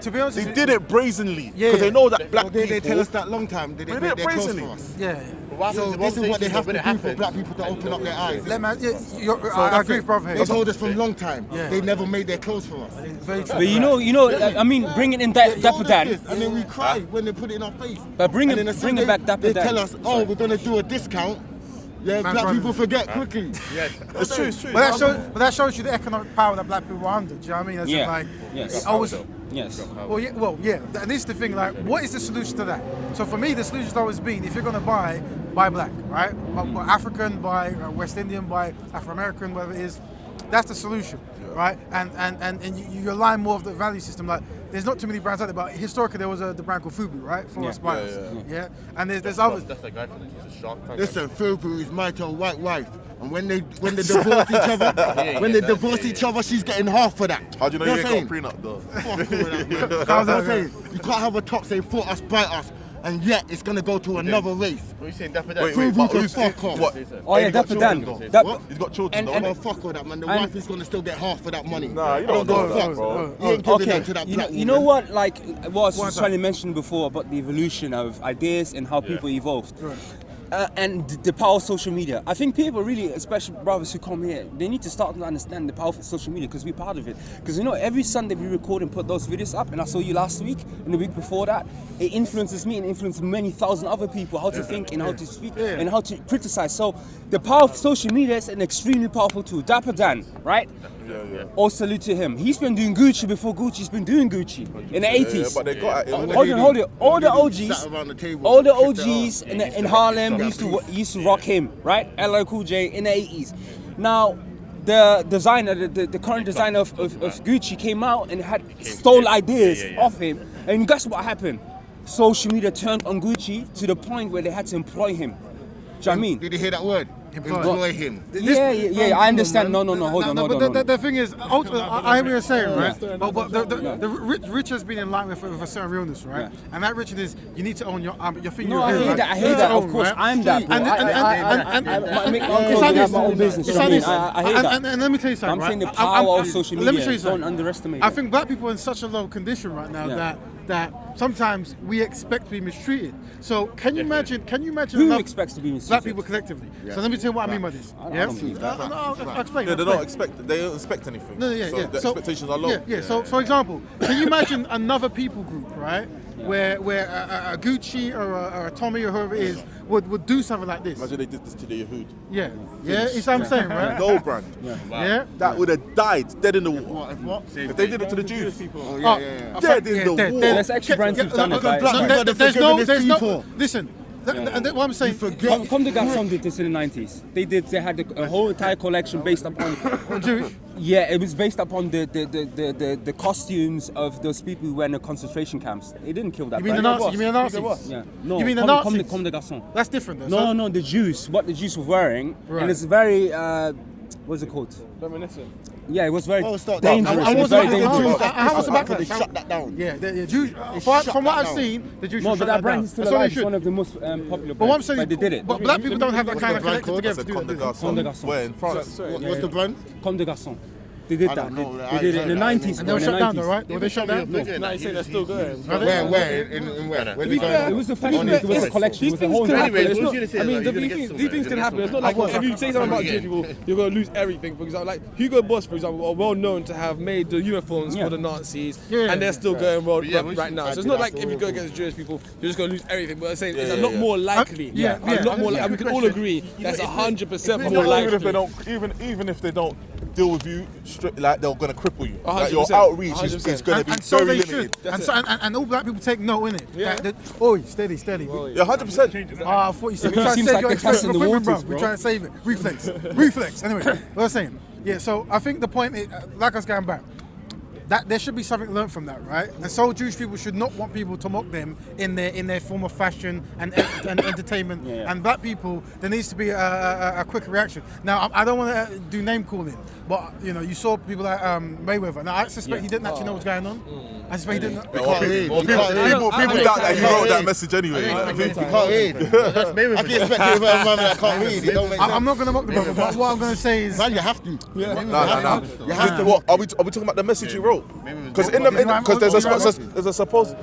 to be honest, they did it brazenly because they know that black people. They tell us that long time. They did it close for us. Yeah. So this is what they have to do for black people to open up their eyes. I agree with brother. They told us from long time. They never made their clothes for us. Very true. But you know, I mean, bringing in Dapper Dan. And then we cry when they put it in our face. But bring it back Dapper Dan. They tell us, oh, we're going to do a discount. Yeah, black people forget quickly. It's true. But that shows you the economic power that black people are under. Do you know what I mean? Yes. Well, yeah. And this is the thing. Like, what is the solution to that? So for me, the solution's always been: if you're gonna buy black, right? Buy African, buy West Indian, buy Afro-American, whatever it is. That's the solution, right? And you align more of the value system. Like, there's not too many brands out there, but historically there was the brand called Fubu, right? For spice. Yeah. And there's others. That's that guy from the Shark Tank. Listen, Fubu is married to a white wife, and when they divorce each other, she's getting half for that. How do you know you ain't got a prenup though? I'm saying, you can't have a top saying "for us, by us," and yet it's gonna go to another race. What are you saying, Dapper Dan? Fubu can fuck off. What? Oh yeah, Dapper Dan. He's got children. Well, fuck all that, man. The wife is gonna still get half for that money. Nah, you don't know that, bro. You ain't giving that to that black you know what? Like what I was trying to mention before about the evolution of ideas and how people evolved. And the power of social media. I think people really, especially brothers who come here, they need to start to understand the power of social media because we're part of it. Because you know, every Sunday we record and put those videos up, and I saw you last week and the week before that. It influences me and influences many thousand other people how to think and how to speak and how to criticize. So the power of social media is an extremely powerful tool. Dapper Dan, right? All salute to him. He's been doing Gucci before Gucci's been doing Gucci in the 80s. But they got Hold it. All the OGs in Harlem used to rock him, right? LL Cool J in the 80s. Now, the designer, the current designer of Gucci came out and stole ideas off him. And guess what happened? Social media turned on Gucci to the point where they had to employ him. Do you know what I mean? Did you hear that word? Employ him. Yeah, I understand. No, hold on. But the thing is, I hear what you're saying, right? But the rich has been in line with a certain realness, right? And that richness is, you need to own your thing. No, I hear that. Of course, I'm that. I have my own business. I hear that. And let me tell you something. I'm saying the power of social media. Let me tell you something. Don't underestimate it. I think black people are in such a low condition right now that sometimes we expect to be mistreated. So can you imagine? Who expects to be mistreated? Black people collectively. So let me tell you what I mean by this. I'll explain. They don't expect anything. No, so the expectations are low. So for example, can you imagine another people group, right? Where a Gucci or a Tommy or whoever it is would do something like this. Imagine they did this to the Yehud. Yeah, it's what I'm saying, right? Gold brand. Yeah. That would have died dead in the water. What? If they did it to the Jews. Dead in the water. There's extra brands who've done it. There's no. Listen. And what I'm saying, Comme des Garçons did this in the 90s. They had a whole entire collection based upon Jewish. Yeah, it was based upon the costumes of those people who were in the concentration camps. It didn't kill that. You mean the Nazis? You mean the Nazis? Yeah. No. You mean the Nazis? Comme des Garçons. That's different, though. No, the Jews. What the Jews were wearing, and it's very. What's it called? Reminiscent. Yeah, it was very dangerous. I was very dangerous. How was about to shut that down? Yeah, the Jews. From what I've seen, the Jews. No, but that brand is still alive. It's one of the most popular brands. But what I'm saying, they did it. But black people don't have that kind of collective together to do that. Comme des Garçons. Where in France? What's the brand? Comme des Garçons. They did that. They did it in the 90s. And they were shut down, though, right? Were they shut down? No, you're saying they're still going. Where? In where? It was a fashion. It was a collection. It was a whole. I mean, these things can happen. It's not like if you say something about Jewish people, you're going to lose everything. For example, like Hugo Boss, for example, are well known to have made the uniforms for the Nazis, and they're still going world right now. So it's not like if you go against Jewish people, you're just going to lose everything. But I'm saying it's a lot more likely. A lot more. We can all agree that's 100% more likely. Even if they don't deal with you straight, like they're going to cripple you. Like 100%. your outreach is going to be very limited. And all black people take note in it. Oh, steady. Yeah, 100%. I thought you said we're trying to save your experience. We're trying to save it. Reflex. Anyway, what I'm saying. Yeah, so I think the point is, like us going back, that there should be something learned from that, right? And so Jewish people should not want people to mock them in their form of fashion and entertainment. And black people, there needs to be a quick reaction. Now, I don't want to do name calling, but you saw people like Mayweather. Now, I suspect he didn't actually know what's going on. I suspect he didn't. People doubt that he wrote that message anyway. He can't read. I can expect you to a man that can't read. I'm not going to mock the brother, but what I'm going to say is, man, you have to. No. You have to. What are we talking about? The message he wrote. Because there's a supposed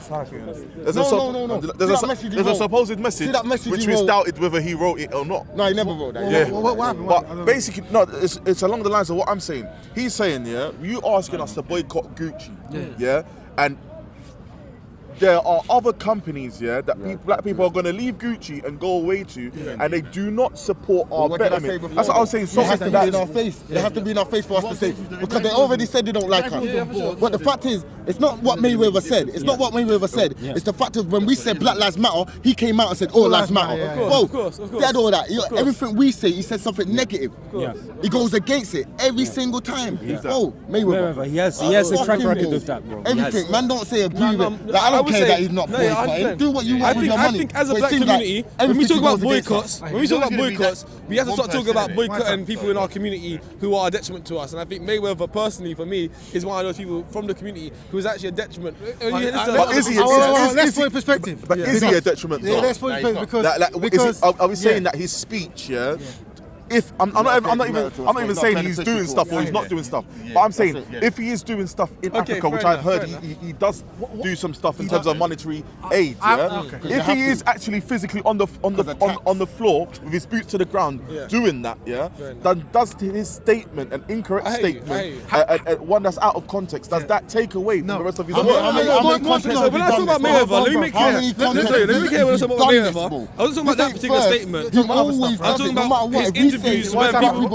message which was doubted whether he wrote it or not. No, he never wrote that. Yeah. What happened? But basically, no, it's along the lines of what I'm saying. He's saying, yeah, you asking us to boycott Gucci, yeah, and there are other companies, yeah, that black people are going to leave Gucci and go away to, and they do not support our betterment. That's what I was saying. So it has to be in our face. It has to be in our face for us to say, because they already said they don't like us. But the fact is, it's not what Mayweather said. It's not what Mayweather said. It's the fact of when we said Black Lives Matter, he came out and said all lives matter. Of course. Dead all that. Everything we say, he says something negative. He goes against it every single time. Bro, Mayweather. He has a track record with that, bro. Everything. Man, don't say agree with. I don't care that he's not boycotting. Do what you want with your money. I think as a black community, when we talk about boycotts, we have to start talking about boycotting people in our community who are a detriment to us. And I think Mayweather, personally, for me, is one of those people from the community who is actually a detriment. But is he? Let's put it in perspective. But is he a detriment? Yeah, let's put it in perspective because are we saying that his speech, yeah? If I'm not even saying he's doing stuff or he's not doing stuff, but I'm saying if he is doing stuff in Africa, which I've heard he does do some stuff in terms of monetary aid, yeah. If he is actually physically on the floor with his boots to the ground doing that, yeah, then does his statement an incorrect statement, one that's out of context? Does that take away from the rest of his work? When I talk about Mayweather, let me make clear. Let me clear when I talk about Mayweather. I wasn't talking about that particular statement. I'm talking about his interviews where people.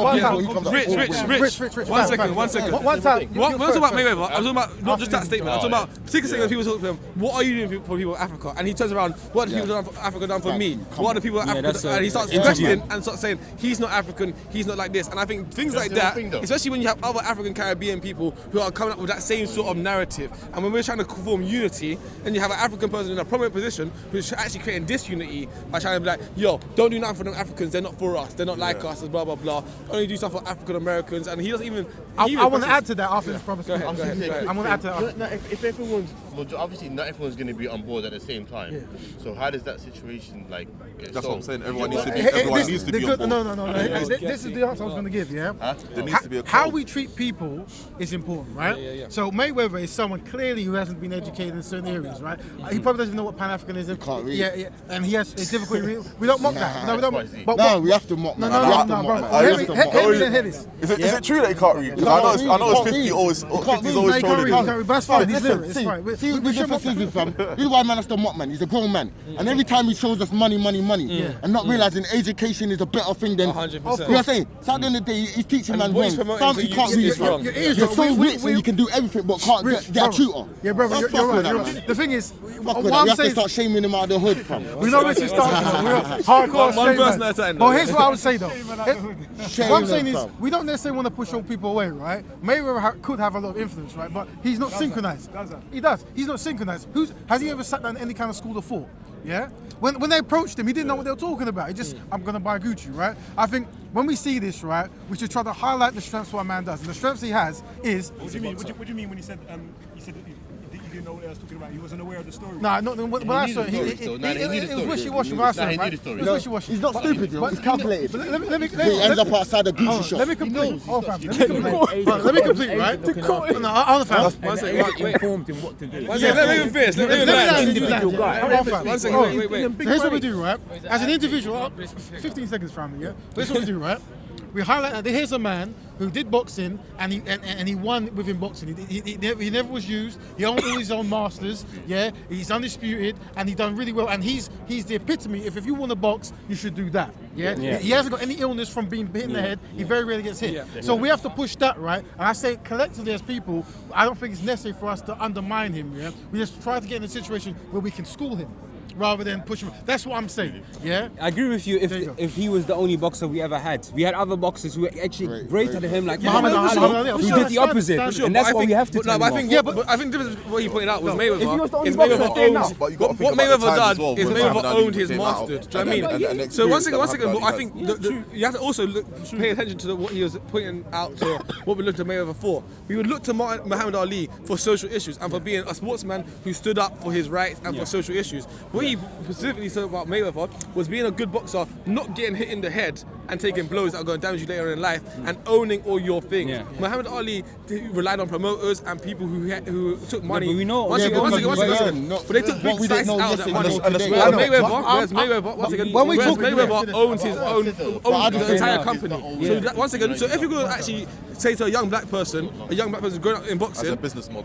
Rich. One second. When I talk about Mayweather, I'm talking about not just that statement. I'm talking about particular statements. People talk to him. What are you doing for people of Africa? And he turns around. What have people of Africa done for me? What are the people of Africa? And he starts questioning and starts saying he's not African. He's not like this. And I think things like that, especially when you have other African Caribbean people who are coming up with that same sort of narrative, and when we're trying to form unity, and you have an African person in a prominent position who's actually creating disunity by trying to be like, yo, don't do nothing for them Africans. They're not for us. They're not like us. Blah blah blah. Only do stuff for African Americans, and he doesn't even. I want to add to that after this promise. Go ahead. I'm going to add to that. No, if everyone's obviously not everyone's going to be on board at the same time. So how does that situation like? That's what I'm saying. Everyone needs to be on board. No. This is the answer I was going to give. Yeah. There needs to be a how we treat people is important, right? Yeah. So Mayweather is someone clearly who hasn't been educated in certain areas, right? He probably doesn't even know what Pan-Africanism. Can't read. Yeah, and he has it's difficult. We don't mock that. No, we don't. No, we have to mock. No, bro. Is it true that he can't read? Because I know it's 50 always. 50's always trolling. That's fine. He's literate. It's fine. See, the difference is, fam. This is why man has to mock man. He's a grown man, and every time he shows us money, and not realizing education is a better thing than. 100%. You know what I'm saying? So at the end of the day, he's teaching man wrong. Fam, he can't read. You're so rich and you can do everything, but can't get a tutor. Yeah, brother, you're right. The thing is, what I'm saying, we have to start shaming him out of the hood, fam. We know where to start. Hardcore. One person at a time. But here's what I would say though. What I'm saying is, we don't necessarily want to push all people away, right? Mayweather could have a lot of influence, right? But he's not synchronized. He does. He's not synchronized. Has he ever sat down in any kind of school of thought? Yeah? When they approached him, he didn't know what they were talking about. He just, I'm going to buy Gucci, right? I think when we see this, right, we should try to highlight the strengths what a man does. And the strengths he has is... What do you mean when he said that you didn't know what I was talking about? He wasn't aware of the story? Nah, when I saw it, it was wishy-washy when I saw it, right? It was wishy-washy. He's not stupid, he's calculated. He ends up outside the Gucci shop. Let me complete. Let me complete, right? No, I understand. One second. Informed him what to do. Let me finish. Let me land. One second. Wait. Here's what we do, right? As an individual, 15 seconds, family, yeah? Here's what we do, right? We highlight that here's a man who did boxing and he won within boxing. He never was used. He owned all his own masters. Yeah, he's undisputed and he done really well. And he's the epitome. If you want to box, you should do that. Yeah? He hasn't got any illness from being hit in the head. He very rarely gets hit. Yeah. So we have to push that, right? And I say collectively as people, I don't think it's necessary for us to undermine him. Yeah, we just try to get in a situation where we can school him, rather than push him. That's what I'm saying. Yeah. I agree with you. If he was the only boxer we ever had, we had other boxers who were actually greater than him, like Muhammad Ali, who did the opposite, and that's what we have to. No, but I think what he pointed out was Mayweather. Is Mayweather owns what Mayweather done is Mayweather owned his masters. Do you know what I mean? So one second. But I think you have to also pay attention to what he was pointing out to what we looked to Mayweather for. We would look to Muhammad Ali for social issues and for being a sportsman who stood up for his rights and for social issues. What he specifically said about Mayweather was being a good boxer, not getting hit in the head and taking blows that are going to damage you later in life, and owning all your things. Muhammad Ali relied on promoters and people who took money. But we know. Once again, but they took big sites out of that money. Mayweather owns his own the entire company. So once again, so if you're going to actually say to a young black person growing up in boxing,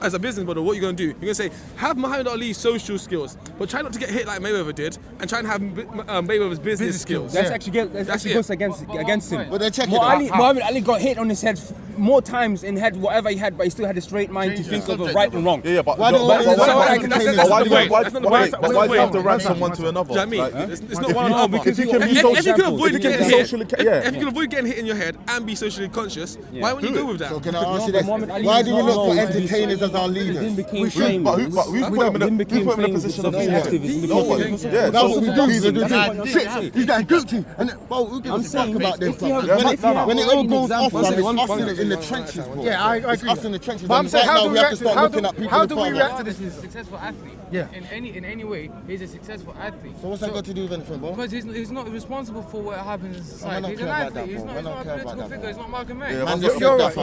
as a business model, what you're going to do? You're going to say, have Muhammad Ali's social skills, but try not to get hit like Mayweather did, and try and have Mayweather's business skills. That's actually goes against him. But they check Muhammad Ali got hit on his head more times in head whatever he had, but he still had a straight mind to think of right and wrong. Yeah, but why do you have to rank someone to another? Do you know what I mean? It's not one or If you can avoid getting hit in your head and be socially conscious, why wouldn't you go with that? So can I ask you this? Why do we look for entertainers as our leaders? We should, but who's put him in a position of leader? No one. That's what we do. He's got Gucci. And who gives a fuck about them? When it all goes off, it's us in the trenches, bro. Yeah, I agree. It's us in the trenches. But I'm saying, how do we react to this? He's a successful athlete. Yeah. In any way, he's a successful athlete. So what's that got to do with anything, bro? Because he's not responsible for what happens in society. He's an athlete. He's not a political figure. He's not Malcolm X. You're right. No,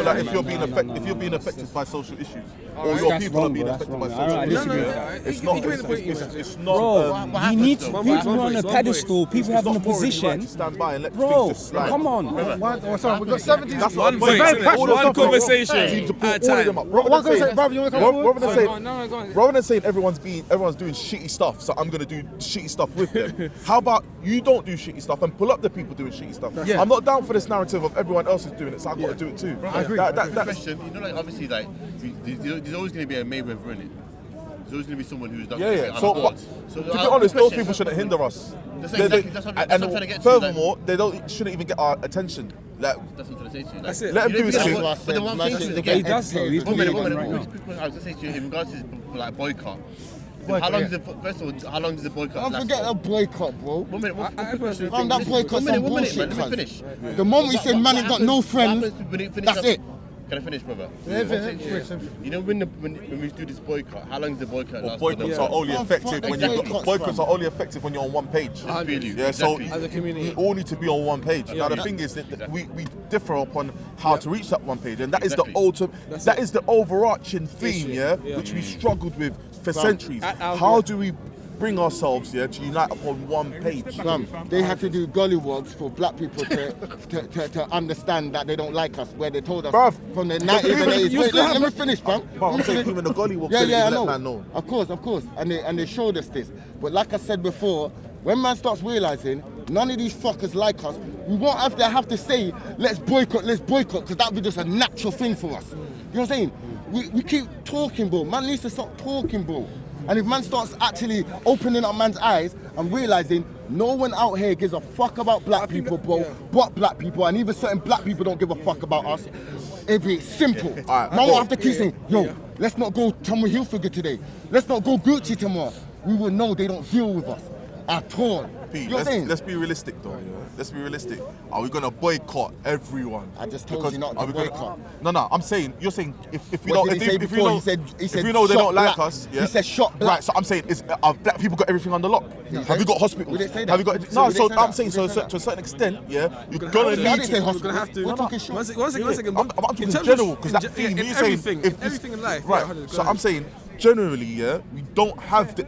like if you're being affected by social issues, or your people are being affected by social issues, it's not. It's not. Bro, you need people on a pedestal, people having a position. Stand by and let Bro, things just slide. come on. Sorry, we've got 17. That's One what I'm saying. one conversation at a time. Rather than saying everyone's doing shitty stuff, so I'm gonna do shitty stuff with them. How about you don't do shitty stuff and pull up the people doing shitty stuff? Yeah. I'm not down for this narrative of everyone else is doing it, so I've got to do it too. I agree. That's question. You know, like obviously, like there's always going to be a Mayweather in it. There's always going to be someone who's done it. So to be honest, those people shouldn't hinder us. That's what I'm trying to get to. Furthermore, they shouldn't even get our attention. Like, that's what I'm trying to say to you. That's it. Let him do his thing. But the one thing is, He does so. He's one minute. right now. I was going to say to you in regards to like boycott. How long does the boycott Don't last? forget a boycott, bro. 1 minute. That boycott's some bullshit. Let me finish. The moment we said man ain't got no friends, that's it. Can I finish, brother? Yeah. You know when we do this boycott, how long does the boycott last? Boycotts are only effective when you're on one page. Yeah, so as a community, we all need to be on one page. Now the thing is that we differ upon how to reach that one page, and that is the overarching theme, which we struggled with for centuries. How do we bring ourselves to unite upon one page? They had to do gollywogs for black people to understand that they don't like us, where they told us from the 90s and 80s. Let me finish, fam. I'm saying even the gollywogs I let man know. Of course. And they showed us this. But like I said before, when man starts realizing none of these fuckers like us, we won't have to say, let's boycott, because that would be just a natural thing for us. You know what I'm saying? We keep talking, bro. Man needs to stop talking, bro. And if man starts actually opening up man's eyes and realizing no one out here gives a fuck about black people, bro, but black people, and even certain black people don't give a fuck about us, it'd be simple. Man won't have to keep saying, let's not go Tommy Hilfiger today. Let's not go Gucci tomorrow. We will know they don't deal with us at all. You know what I'm saying? Let's be realistic though. Let's be realistic. Are we gonna boycott everyone? I just told you not to boycott. No. I'm saying you're saying if we what don't did he say before? He said if we know they don't like us, He said shot black. Right. So I'm saying have black people got everything under lock? Have you got hospitals? We didn't say that. Have you got So I'm saying to a certain extent, you're gonna need to. We're gonna have to. We're talking shit. One second. I'm talking general because that theme you're saying everything in life. Right. So I'm saying generally, we don't have the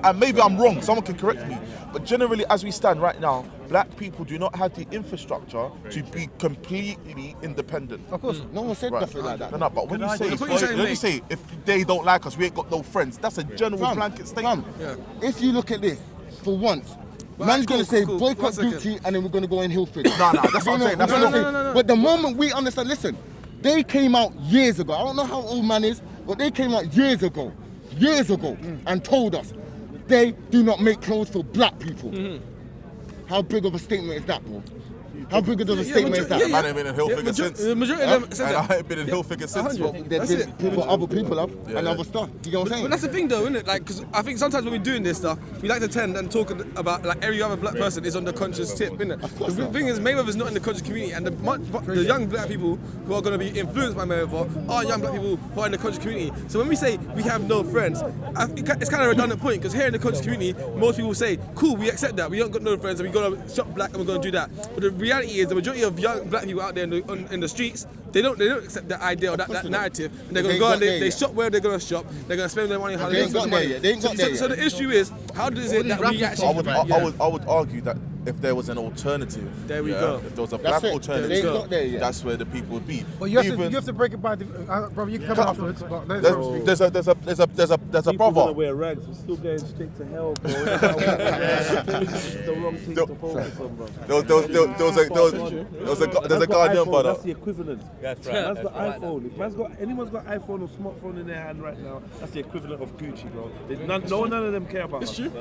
and maybe I'm wrong, someone can correct me, but generally as we stand right now, black people do not have the infrastructure to be completely independent. Of course, no one said nothing like that. No, but when you say if they don't like us, we ain't got no friends, that's a general blanket statement. If you look at this, for once, man's going to say boycott Gucci and then we're going to go in Hilfiger. No, that's what I'm saying. That's what I'm saying. But the moment we understand, listen, they came out years ago. I don't know how old man is, but they came out years ago, and told us they do not make clothes for black people. How big of a statement is that, bro? How big of a statement is that? Man ain't been in Hilfiger since. The majority of them said And that. I ain't been in Hilfiger since. bro. Other people have and other stuff. You know what I'm saying? But that's the thing, though, isn't it? Like, because I think sometimes when we're doing this stuff, we like to tend and talk about like every other black person is on the conscious tip, innit? The thing is, Mayweather's not in the conscious community, and the young black people who are going to be influenced by Mayweather are young black people who are in the conscious community. So when we say we have no friends, it's kind of a redundant point, because here in the conscious community, most people say, cool, we accept that, we don't got no friends, and we're going to shop black and we're going to do that. But the reality is, the majority of young black people out there in the streets, they don't accept that idea or that narrative, and they're going to go and they shop where they're going to shop, they're going to spend their money how they're going to spend their money. So the issue is, how does it that we actually... I would argue that if there was an alternative, there we go. If there was a black alternative, that's where the people would be. Well, you have to break it by, brother. You can come afterwards. But there's a brother. People wear rags, we're still going straight to hell, bro. This is the wrong thing to focus on, bro. There's a Ghanaian brother. That's the equivalent. That's right. That's the iPhone. If anyone's got iPhone or smartphone in their hand right now, that's the equivalent of Gucci, bro. None of them care about us. It's true.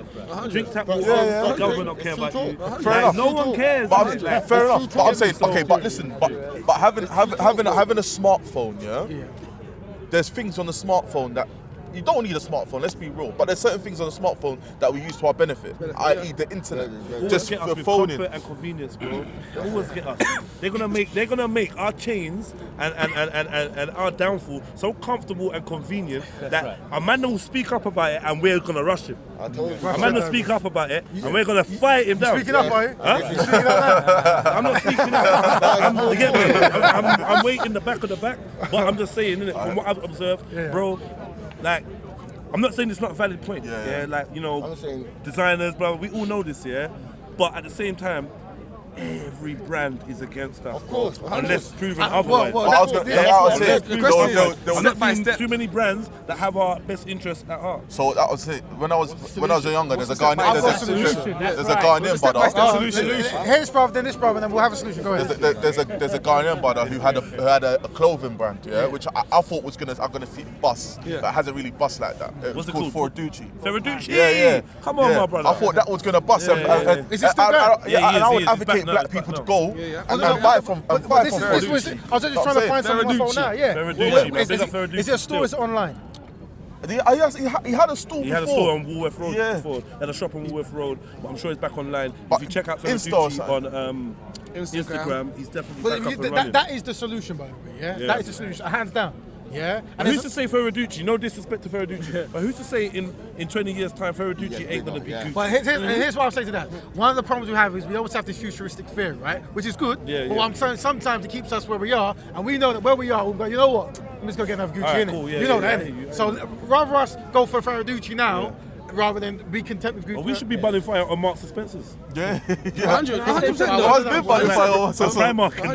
Drink tap water, the government don't care about you. Fair enough. No one cares. Fair enough. But I'm saying, okay, but listen, but having a smartphone, yeah. There's things on the smartphone that you don't need a smartphone. Let's be real. But there's certain things on the smartphone that we use to our benefit, i.e. the internet. Just get us for with phoning. comfort and convenience, bro. They always get us. They're gonna make our chains and our downfall so comfortable and convenient that a man will speak up about it and we're gonna rush him. A man will speak up about it and we're gonna fight him down. Speaking up, are you? Huh? You speaking up now? I'm not speaking up. You get me? I'm waiting the back of the back, but I'm just saying, innit, from what I've observed, bro. Like, I'm not saying it's not a valid point, like, you know, designers, blah, we all know this, but at the same time, every brand is against us, of course, unless proven otherwise. I'm not seeing too many brands that have our best interests at heart. So that was it. When I was younger, there's a Ghanaian brother. Here's bruv, then this bruv, and then we'll have a solution. Go ahead. There's a Ghanaian brother who had a clothing brand, which I thought was gonna see it bust, but it hasn't really bust like that. It was called Ferraducci. Ferraducci. Yeah. Come on, my brother. I thought that was gonna bust. Is it still going? And I would advocate black people to go and buy from Ferraduci. I was just trying to find something on my phone now. Ferraduci. Is it a store or is it online? He had a store before. He had a store on Woolworth Road before. He had a shop on Woolworth Road, but I'm sure it's back online. If you check out Ferraduci on Instagram, he's definitely back up and running. That is the solution, by the way, That is the solution, hands down. Yeah. And who's to say Ferraduci? No disrespect to Ferraduci, but who's to say in 20 years' time Ferraduci ain't gonna be Gucci? But here's what I'm saying to that. One of the problems we have is we always have this futuristic fear, right? Which is good. But what I'm saying, sometimes it keeps us where we are, and we know that where we are, we'll go, you know what? I'm just gonna get another Gucci in it. You know that, innit? So rather us go for Ferraduci now. Rather than be content with Gucci. Well, we should be burning fire on Marks and Spencer's. 100%. I was been burning fire on Primark and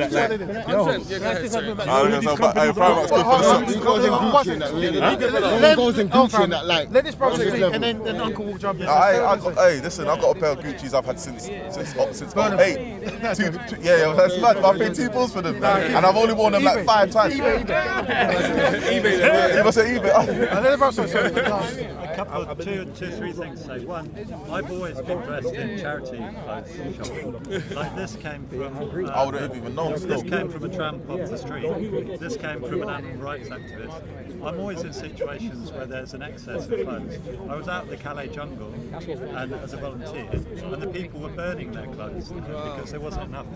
that. Let this brother speak and then Uncle will jump in. Hey, listen, I've got a pair of Gucci's I've had since 08. Yeah, that's mad. I paid £2 for them, and I've only worn them like 5 times. eBay. You must say eBay. A couple of two, three things to say. One, I've always been dressed in charity clothes shopping. Like this came from. I wouldn't even know. This came from a tramp off the street. This came from an animal rights activist. I'm always in situations where there's an excess of clothes. I was out in the Calais jungle and as a volunteer, and the people were burning their clothes because there wasn't enough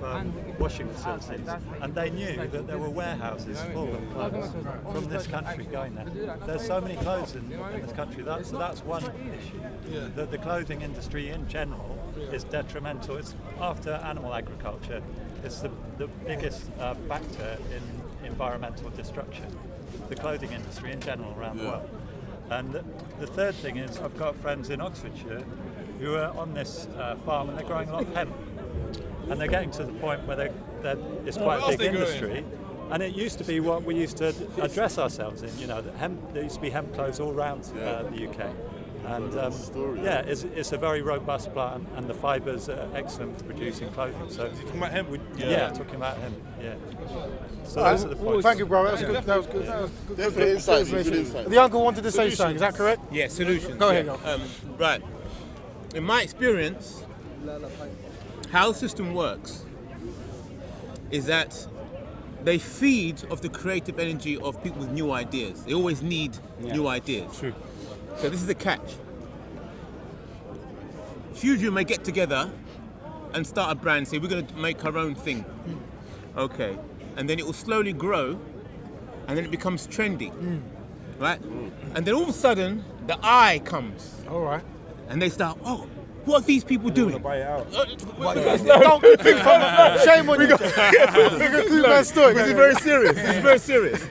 washing facilities, and they knew that there were warehouses full of clothes from this country going there. There's so many clothes in this country. So that's one issue. The clothing industry in general is detrimental. It's after animal agriculture. It's the biggest factor in environmental destruction. The clothing industry in general around the world. And the third thing is I've got friends in Oxfordshire who are on this farm and they're growing a lot of hemp. And they're getting to the point where it's quite a big industry. And it used to be what we used to address ourselves in, you know, there used to be hemp clothes all around the UK. And it's a very robust plant, and the fibres are excellent for producing clothing. So talking about hemp? Talking about hemp. Yeah. So those are the points. Thank you, bro. That was good. Definitely insight. The uncle wanted to say something. Is that correct? Yeah, solutions. Go ahead. Right. In my experience, how the system works is that they feed off the creative energy of people with new ideas. They always need new ideas. True. So this is the catch. Few of you may get together and start a brand, say we're going to make our own thing. Okay. And then it will slowly grow, and then it becomes trendy. Right? And then all of a sudden, the eye comes. All right. And they start, oh, what are these people doing? Buy it out. Shame on you. Story. This is very serious. This is very serious.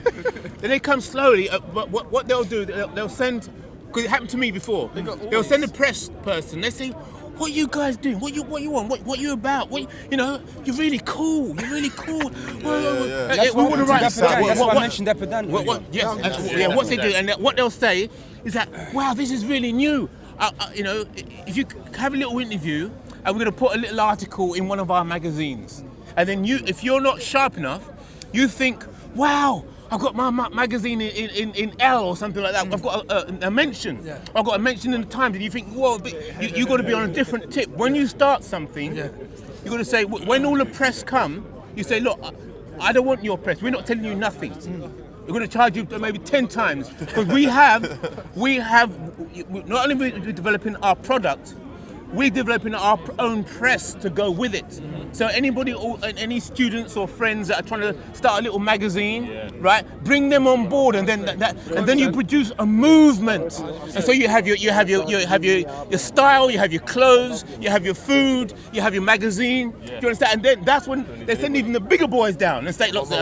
Then they come slowly. What they'll do, they'll send, because it happened to me before. They'll send a press person. They say, what are you guys doing? What you want? What you about? You're really cool. You're really cool. We want to write. That's why I mentioned Epidemic. What they do, and what they'll say is that, wow, this is really new. If you have a little interview, and we're going to put a little article in one of our magazines, and then if you're not sharp enough, you think, wow, I've got my magazine in L or something like that. I've got a mention. Yeah. I've got a mention in the Times, and you think, whoa, you got to be on a different tip. When you start something, you're going to say, when all the press come, you say, look, I don't want your press. We're not telling you nothing. We're going to charge you maybe 10 times because we have not only we're developing our product, we're developing our own press to go with it. So anybody, any students or friends that are trying to start a little magazine, right? Bring them on board, and then you produce a movement. And so you have your style, you have your clothes, you have your food, you have your magazine. Do you understand? And then that's when they send even the bigger boys down and say, look, you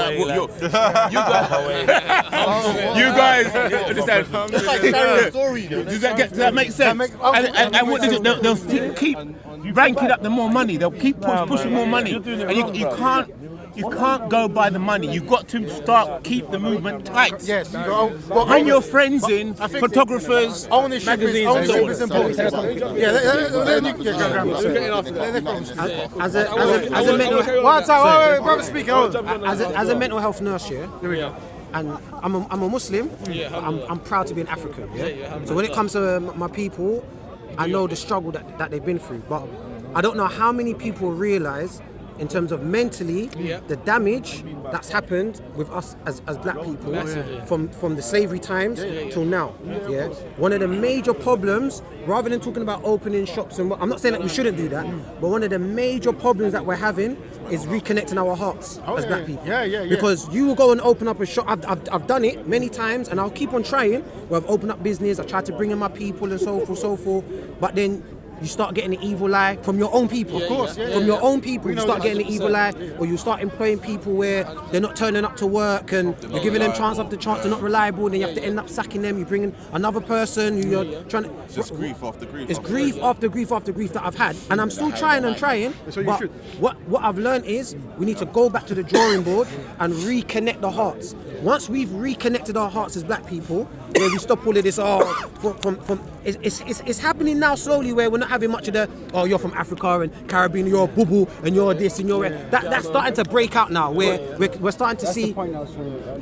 guys, understand? Does that make sense? And what does it? They'll keep ranking up the more money. They'll keep pushing more money, and you can't go by the money. You've got to keep the movement tight. Yes. Bring your friends in, photographers, magazines. As a mental health nurse, here we go. And I'm a Muslim. I'm proud to be an African. So when it comes to my people, I know the struggle that they've been through, but I don't know how many people realise, in terms of mentally, the damage that's happened with us as black people from the slavery times till now. One of the major problems, rather than talking about opening shops, and I'm not saying that we shouldn't do that, but one of the major problems that we're having is reconnecting our hearts as black people. Because you will go and open up a shop. I've done it many times, and I'll keep on trying. Where I've opened up business, I try to bring in my people and so forth. But then you start getting the evil eye from your own people. Of course, from your own people, you start getting the evil eye, or you start employing people where they're not turning up to work, and you're giving them chance after chance, they're not reliable, and then you have to end up sacking them. You bring in another person who you're trying to. It's just grief after grief. It's grief after grief after grief that I've had, and I'm still trying. But what I've learned is we need to go back to the drawing board and reconnect the hearts. Once we've reconnected our hearts as black people, where we stop all of this, it's happening now slowly, where we're not having much of the, you're from Africa and Caribbean, you're a boo-boo, and you're this and you're that's starting to break out now, where we're starting to see.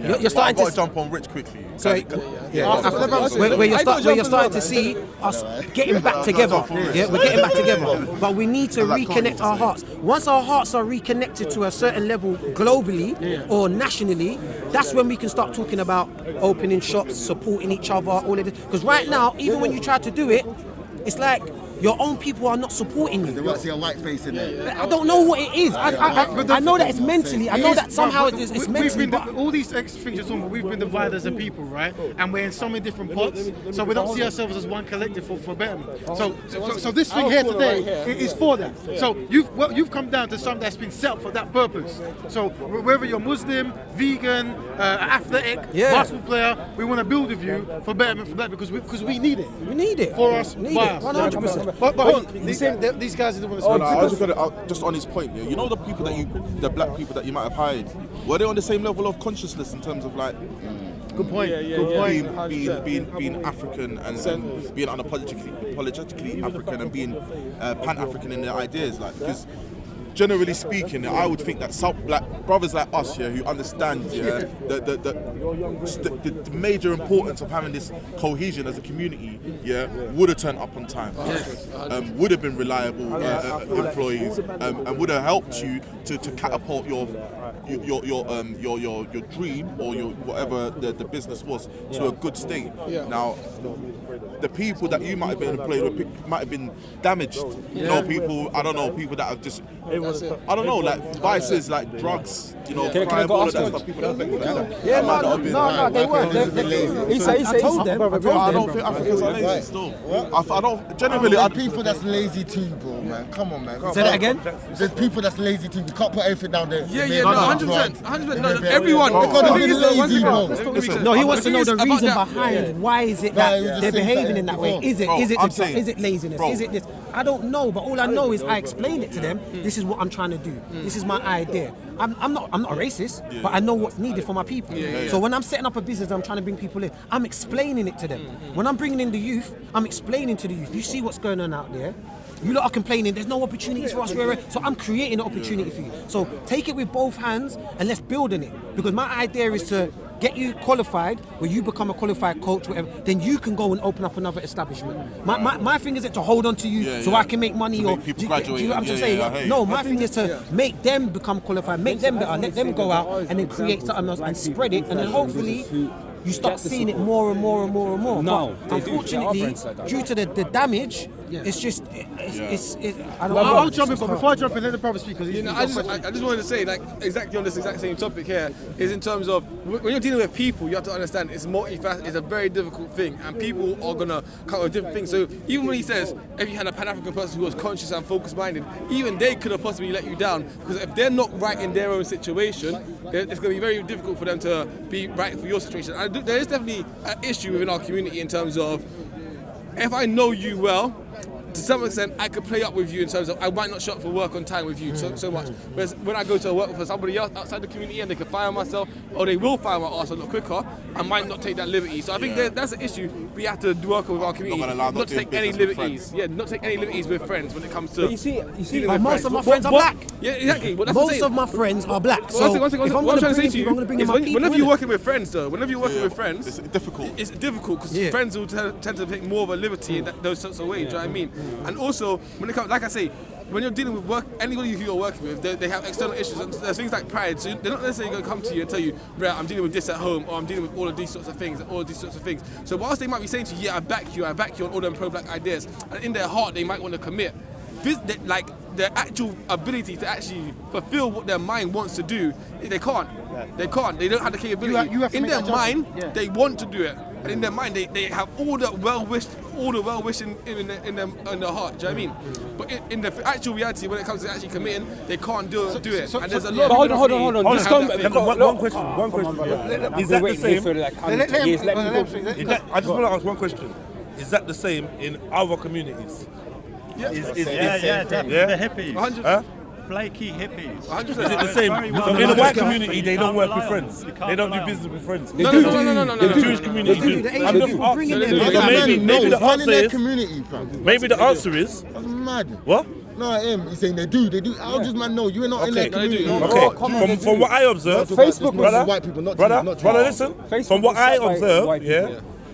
You're starting to jump on Rich quickly. Sorry, where you're starting to see us getting back together. Yeah, we're getting back together, but we need to reconnect our hearts. Once our hearts are reconnected to a certain level globally or nationally, that's when we can start talking about opening shops, supporting each other, all of this. Because right now, even when you try to do it, it's like your own people are not supporting you. They want to see a white face in there. I don't know what it is. I know that it's mentally. I know that somehow it's mentally. But all these extra things you're talking about, we've been divided as a people, right? And we're in so many different pots, so we don't see ourselves as one collective for betterment. So this thing here today is for that. So you've come down to something that's been set up for that purpose. So whether you're Muslim, vegan, athletic, basketball player, we want to build with you for betterment for that because we need it. We need it for us. We need it. 100%. But these guys don't want to speak. Just on his point, you know the black people that you might have hired, were they on the same level of consciousness in terms of like? Good point. Being African and being unapologetically African and being Pan-African in their ideas, like because generally speaking, I would think that some like brothers like us here who understand the major importance of having this cohesion as a community, would have turned up on time, would have been reliable employees, and would have helped you to catapult your dream or your whatever the business was to a good state. Now, the people that you might have been employed with might have been damaged. You know, people that have just, I don't know, like vices, like drugs, you know, crime, all of that stuff. People that affected that. Yeah, no, they weren't. He told them. I don't think Africans are lazy still. I don't, generally. There are people that's lazy too, bro, man. Come on, man. Say that again? There's people that's lazy too. We can't put everything down there. No, 100%. No, everyone. No, he wants to know the reason behind why is it that they're behaving in that way. Is it laziness? Is it this? I don't know, but all I know is I explain it to them. This is what I'm trying to do. This is my idea. I'm not a racist, but I know what's needed for my people. So when I'm setting up a business, I'm trying to bring people in. I'm explaining it to them. When I'm bringing in the youth, I'm explaining to the youth. You see what's going on out there. You lot are complaining, there's no opportunities for us. So I'm creating an opportunity for you. So take it with both hands and let's build on it. Because my idea is to get you qualified, where you become a qualified coach, whatever, then you can go and open up another establishment. My thing isn't to hold on to you so I can make money or people graduate. Do you know what I'm saying? No, my thing is to make them become qualified, make them better, let them go out and then create something else and spread it, and then hopefully you start seeing it more and more and more and more. No, but unfortunately, due to the damage, it's just I don't know. I'll jump in, but before I jump in, let the brother speak, because I just wanted to say, like, exactly on this exact same topic here, is in terms of when you're dealing with people, you have to understand it's multifaceted. It's a very difficult thing, and people are gonna come with different things. So even when he says if you had a Pan-African person who was conscious and focus-minded, even they could have possibly let you down, because if they're not right in their own situation, it's going to be very difficult for them to be right for your situation. There is definitely an issue within our community in terms of, if I know you well, to some extent, I could play up with you in terms of I might not show up for work on time with you so much. Whereas when I go to work for somebody else outside the community and they can fire myself, or they will fire my ass a lot quicker, I might not take that liberty. So I think that's an issue we have to work with our community. Not to take any liberties. Not take any liberties with friends when it comes to. But you see, most of my friends are black. Yeah, exactly. But most of my friends are black. So what I'm trying to say to you is whenever you're working with friends, it's difficult. It's difficult because friends will tend to take more of a liberty in those sorts of ways. Do you know what I mean? And also, when it comes, like I say, when you're dealing with work, anybody who you're working with, they have external issues, and there's things like pride. So they're not necessarily going to come to you and tell you, "Right, I'm dealing with this at home," or "I'm dealing with all of these sorts of things," and all of these sorts of things. So whilst they might be saying to you, "Yeah, I back you on all them pro-black ideas," and in their heart they might want to commit, like their actual ability to actually fulfill what their mind wants to do, they can't. They can't. They don't have the capability. In their mind, they want to do it. And in their mind, they have all the well-wish in their heart. Do you know what I mean? But in the actual reality, when it comes to actually committing, they can't do it. And there's a lot. But hold on. Just one question. Is that the same? I just want to ask one question. Is that the same in other communities? Yeah, the hippies. 100%. Flaky hippies. 100%. Is it the same? So in the white community, they don't work with friends. They don't do business with friends. No. The Jewish community do. I'm just asking. Maybe the answer is. Maybe the answer is. That's mad. What? No, he's saying they do. How does man know? You're not in that community. Okay. From what I observe, Facebook brother, white people, not brother, listen. From what I observe,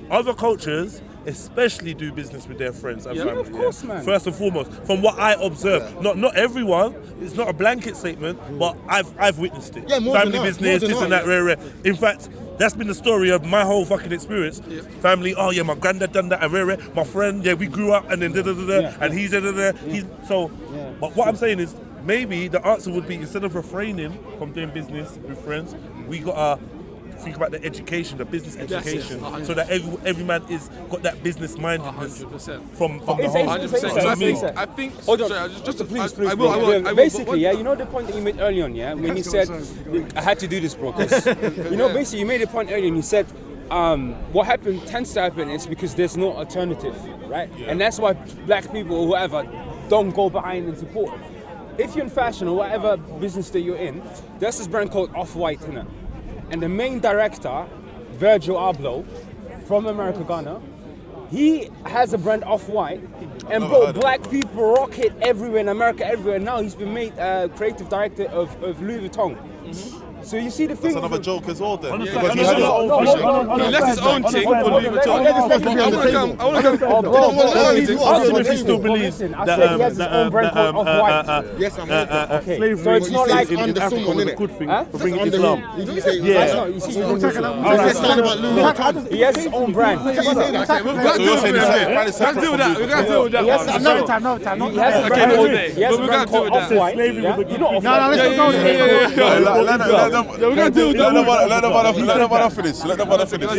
other cultures especially do business with their friends and family. Of course, man. First and foremost, from what I observe, not everyone. It's not a blanket statement, but I've witnessed it. Yeah, family business, this and that, rare. In fact, that's been the story of my whole fucking experience. Family, oh yeah, my granddad done that, and rare. My friend, yeah, we grew up, and then and he's But what I'm saying is, maybe the answer would be, instead of refraining from doing business with friends, we gotta think about the education, the business education, so that every man is got that business mindedness from the whole. 100%. I think. Hold on, just please. I will. Basically, you know the point that you made earlier on, when you said, I had to do this, bro, because basically you made a point earlier and you said, what tends to happen is because there's no alternative, right? Yeah. And that's why black people or whoever don't go behind and support. If you're in fashion or whatever business that you're in, there's this brand called Off-White, innit? And the main director, Virgil Abloh, from America, Ghana, He has a brand Off-White, and bro, black people rock it everywhere in America, everywhere. Now he's been made creative director of Louis Vuitton. So you see the thing. That's another joke as well then. He left his own thing for Louis Vuitton. I want to come. Ask him if he still believes that slavery so it's not like in Africa was a good thing for bringing Islam. He has his own brand. We're going to deal with that. We're going to deal with that. Another time. He has a brand called Off-White. You know Off-White? We're going to deal with that. Let the brother finish.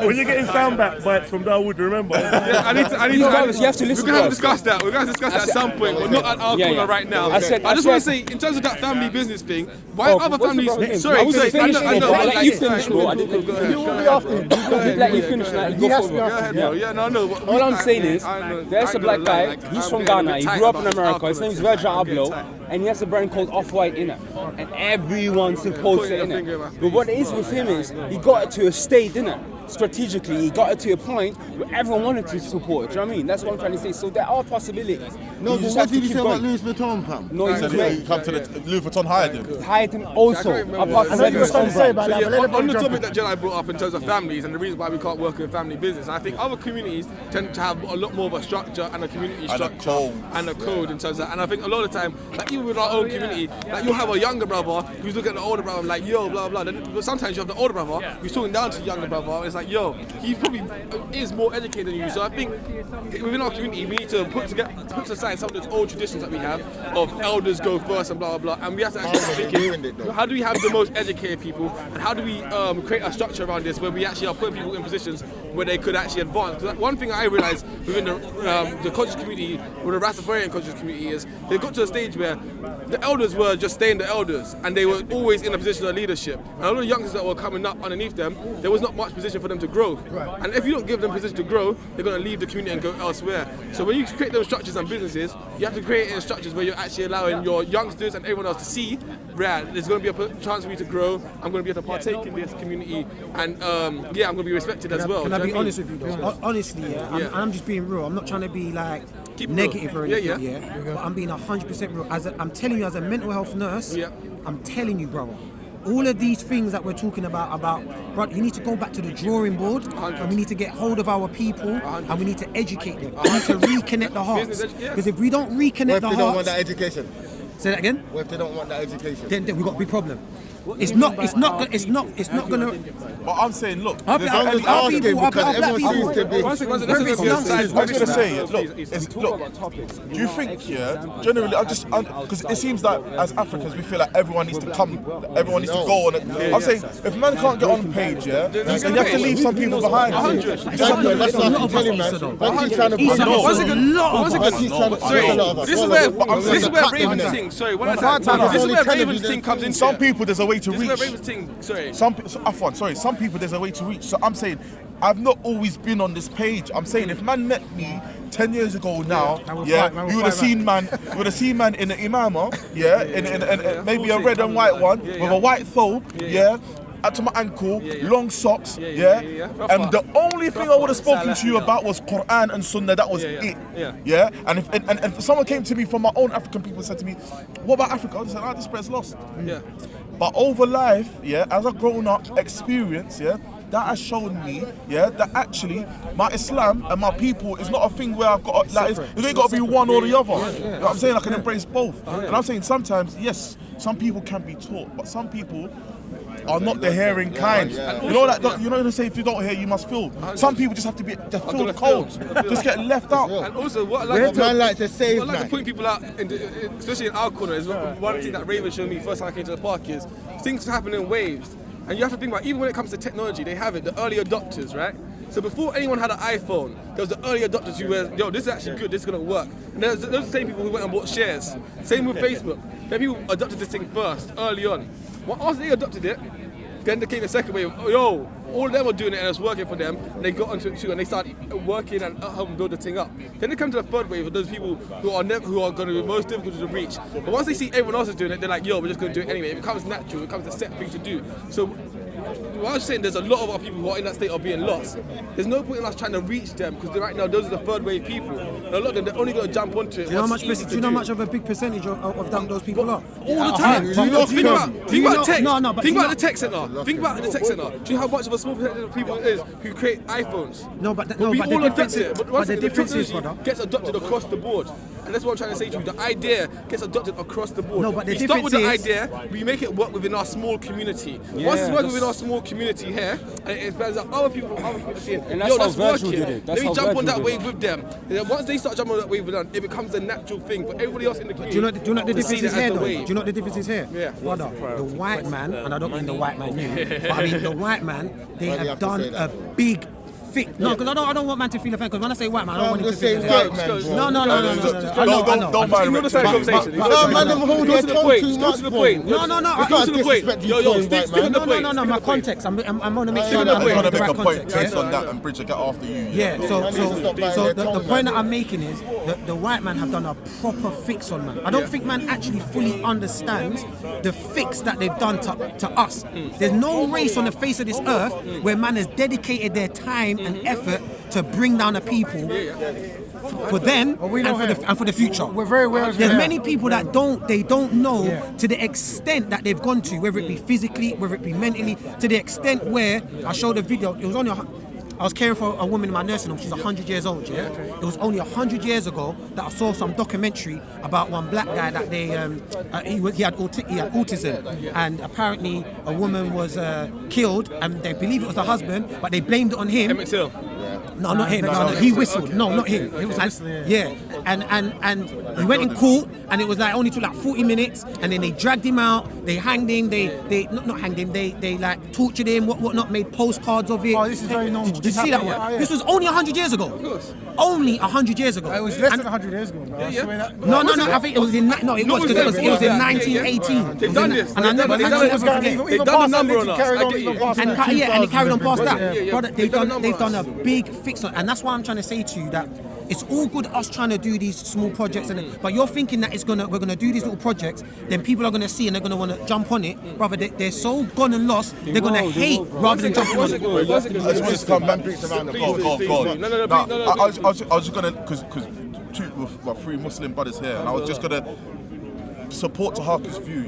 When you're getting sound bites from Dawood, remember? You have to listen. We're going to discuss that. At some point, but not at our corner right now. I just want to say, in terms of that family business thing, why other families? Sorry, I know. Let you finish, bro. I didn't. You will be after him. Let you finish now. He has to be after him. Yeah, no. All I'm saying is, there's a black guy. He's from Ghana. He grew up in America. His name is Virgil Abloh, and he has a brand called Off-White in it, and everyone supports it in it. But what it is with him is he got it to a state in it. Strategically, he got it to a point where everyone wanted to support it. Do you know what I mean? That's what I'm trying to say. So there are possibilities. No, but what did you say about Louis Vuitton, fam? No, he come to the Louis Vuitton hired him. Hired him also. Apart from on the topic that Jedi brought up in terms of families and the reason why we can't work in family business, I think other communities tend to have a lot more of a structure and a community structure and a code in terms of that. And I think a lot of the time, like even with our own community, like you'll have a younger brother who's looking at the older brother and like, yo, blah, blah. But sometimes you have the older brother who's talking down to the younger brother. It's like, yo, he probably is more educated than you. So I think within our community, we need to put aside some of those old traditions that we have of elders go first and blah, blah, blah. And we have to actually start thinking, how do we have the most educated people and how do we create a structure around this where we actually are putting people in positions where they could actually advance. Because one thing I realized within the conscious community, or the Rastafarian conscious community, is they got to a stage where the elders were just staying the elders and they were always in a position of leadership. And a lot of youngsters that were coming up underneath them, there was not much position for them to grow. Right. And if you don't give them position to grow, they're going to leave the community and go elsewhere. So when you create those structures and businesses, you have to create it in structures where you're actually allowing your youngsters and everyone else to see, right, there's going to be a chance for me to grow, I'm going to be able to partake in this community, and I'm going to be respected as well. Can I be honest with you though? Honestly, I'm just being real. I'm not trying to be like negative or anything, but I'm being 100% real. I'm telling you, as a mental health nurse, I'm telling you, brother, all of these things that we're talking about, bro, you need to go back to the drawing board, and we need to get hold of our people, and we need to educate them. We need to reconnect the hearts. Because if we don't reconnect the hearts, they don't want that education. Say that again. What if they don't want that education? Then we've got a big problem. It's not gonna. But I'm saying, look, I'm just asking because everyone seems to be. I was going to say, look, do you think, generally, because it seems like as Africans we feel like everyone needs to go on it. I'm saying, if man can't get on the page, then you have to leave some people behind. 100. That's what I'm telling man. This is where Raven's thing. Sorry, one at a time. This is where Raven's thing comes in. Some people there's a way to reach. Some people there's a way to reach. So I'm saying, I've not always been on this page. I'm saying, if man met me 10 years ago now, you would have seen man in an imama, in maybe a red and white one with a white thobe, up to my ankle, long socks, and the only thing I would have spoken to you about was Quran and Sunnah. That was it. And if someone came to me from my own African people and said to me, "What about Africa?" I said, "This spread's lost." But over life, as I've grown up, experience, that has shown me, that actually my Islam and my people is not a thing where I've got it ain't got to be one or the other. You know what I'm saying? I can embrace both. And I'm saying sometimes, yes, some people can be taught, but some people are not the hearing kind. You know that. You know they say if you don't hear, you must feel. Some people just have to be feel the cold, just get left out. And also, what I like to point people out, especially in our corner, is one thing that Raven showed me first time I came to the park is things happen in waves. And you have to think about, even when it comes to technology, they have it, the early adopters, right? So before anyone had an iPhone, there was the early adopters who were, yo, this is actually good, this is gonna work. And those are the same people who went and bought shares. Same with Facebook. Then people adopted this thing first, early on. Once they adopted it, Then there came the second wave. Yo, all of them were doing it and it's working for them. And they got onto it too, and they started working and helping build the thing up. Then they come to the third wave of those people who are going to be most difficult to reach. But once they see everyone else is doing it, they're like, yo, we're just going to do it anyway. It becomes natural. It becomes a set thing to do. So what I was saying, there's a lot of our people who are in that state of being lost. There's no point in us trying to reach them because right now those are the third wave people. And a lot of them, they're only going to jump onto it. Do you know how much of a big percentage of those people are? All the time. Think about tech. Think about the tech center. Think about the tech center. Do you know how much of a small percentage of people it is who create iPhones? But the difference is, brother, gets adopted across the board. And that's what I'm trying to say to you. The idea gets adopted across the board. No, but the we start with the difference idea, we make it work within our small community. Once it's working within our small community here, and it expands out other people saying, and that's how Virgil working. did it. Let me jump on that wave with them. And then once they start jumping on that wave with them, it becomes a natural thing for everybody else in the community. Do you know what the difference is here, though? Do wave. you know what the difference is here? Yeah. Brother, the white man, and I don't mean the white man you, but I mean the white man, they have done a big fix. No, because I don't want man to feel offended. Because when I say white man, I don't want him to feel offended. No. Don't mind. Ignore the side conversation. Go to the point. No. Go to the point. Yo, stick with the point. No. My context. I'm going to make sure I'm I'm going to the make right a point context. based on that, and Bridge will get after you. Yeah. So the point that I'm making is that the white man have done a proper fix on man. I don't think man actually fully understands the fix that they've done to us. There's no race on the face of this earth where man has dedicated their time and effort to bring down the people for them and for the future. We're very aware of There's that. many people that don't know to the extent that they've gone to, whether it be physically, whether it be mentally, to the extent where I showed a video. It was only I was caring for a woman in my nursing home. She's 100 years old. Yeah, it was only 100 years ago that I saw some documentary about one black guy that they he had autism, and apparently a woman was killed, and they believe it was the husband, but they blamed it on him. Emmett Till. No, not him. No, he whistled. No, not him. It was and he went in court, and it was like only took like 40 minutes, and then they dragged him out. They hanged him. They not hanged him. They like tortured him. Whatnot. Made postcards of it. Oh, this is very normal. Did you see that one? Yeah. This was only 100 years ago. Of course. Only 100 years ago. It was less than 100 years ago. Bro. No. I think it was in. No, it was because it was in 1918. They've done this. And I never forget. They've done the number on us. And it carried on past that. Brother, they've Yeah. done a big fix on, and that's why I'm trying to say to you that it's all good us trying to do these small projects, but you're thinking that we're gonna do these little projects, then people are gonna see and they're gonna want to jump on it. Brother, they're so gone and lost. They're gonna hate rather than jumping on it. I just wanted to come back. Go. I was just gonna because three Muslim brothers here, and I was just gonna support Tahaku's view,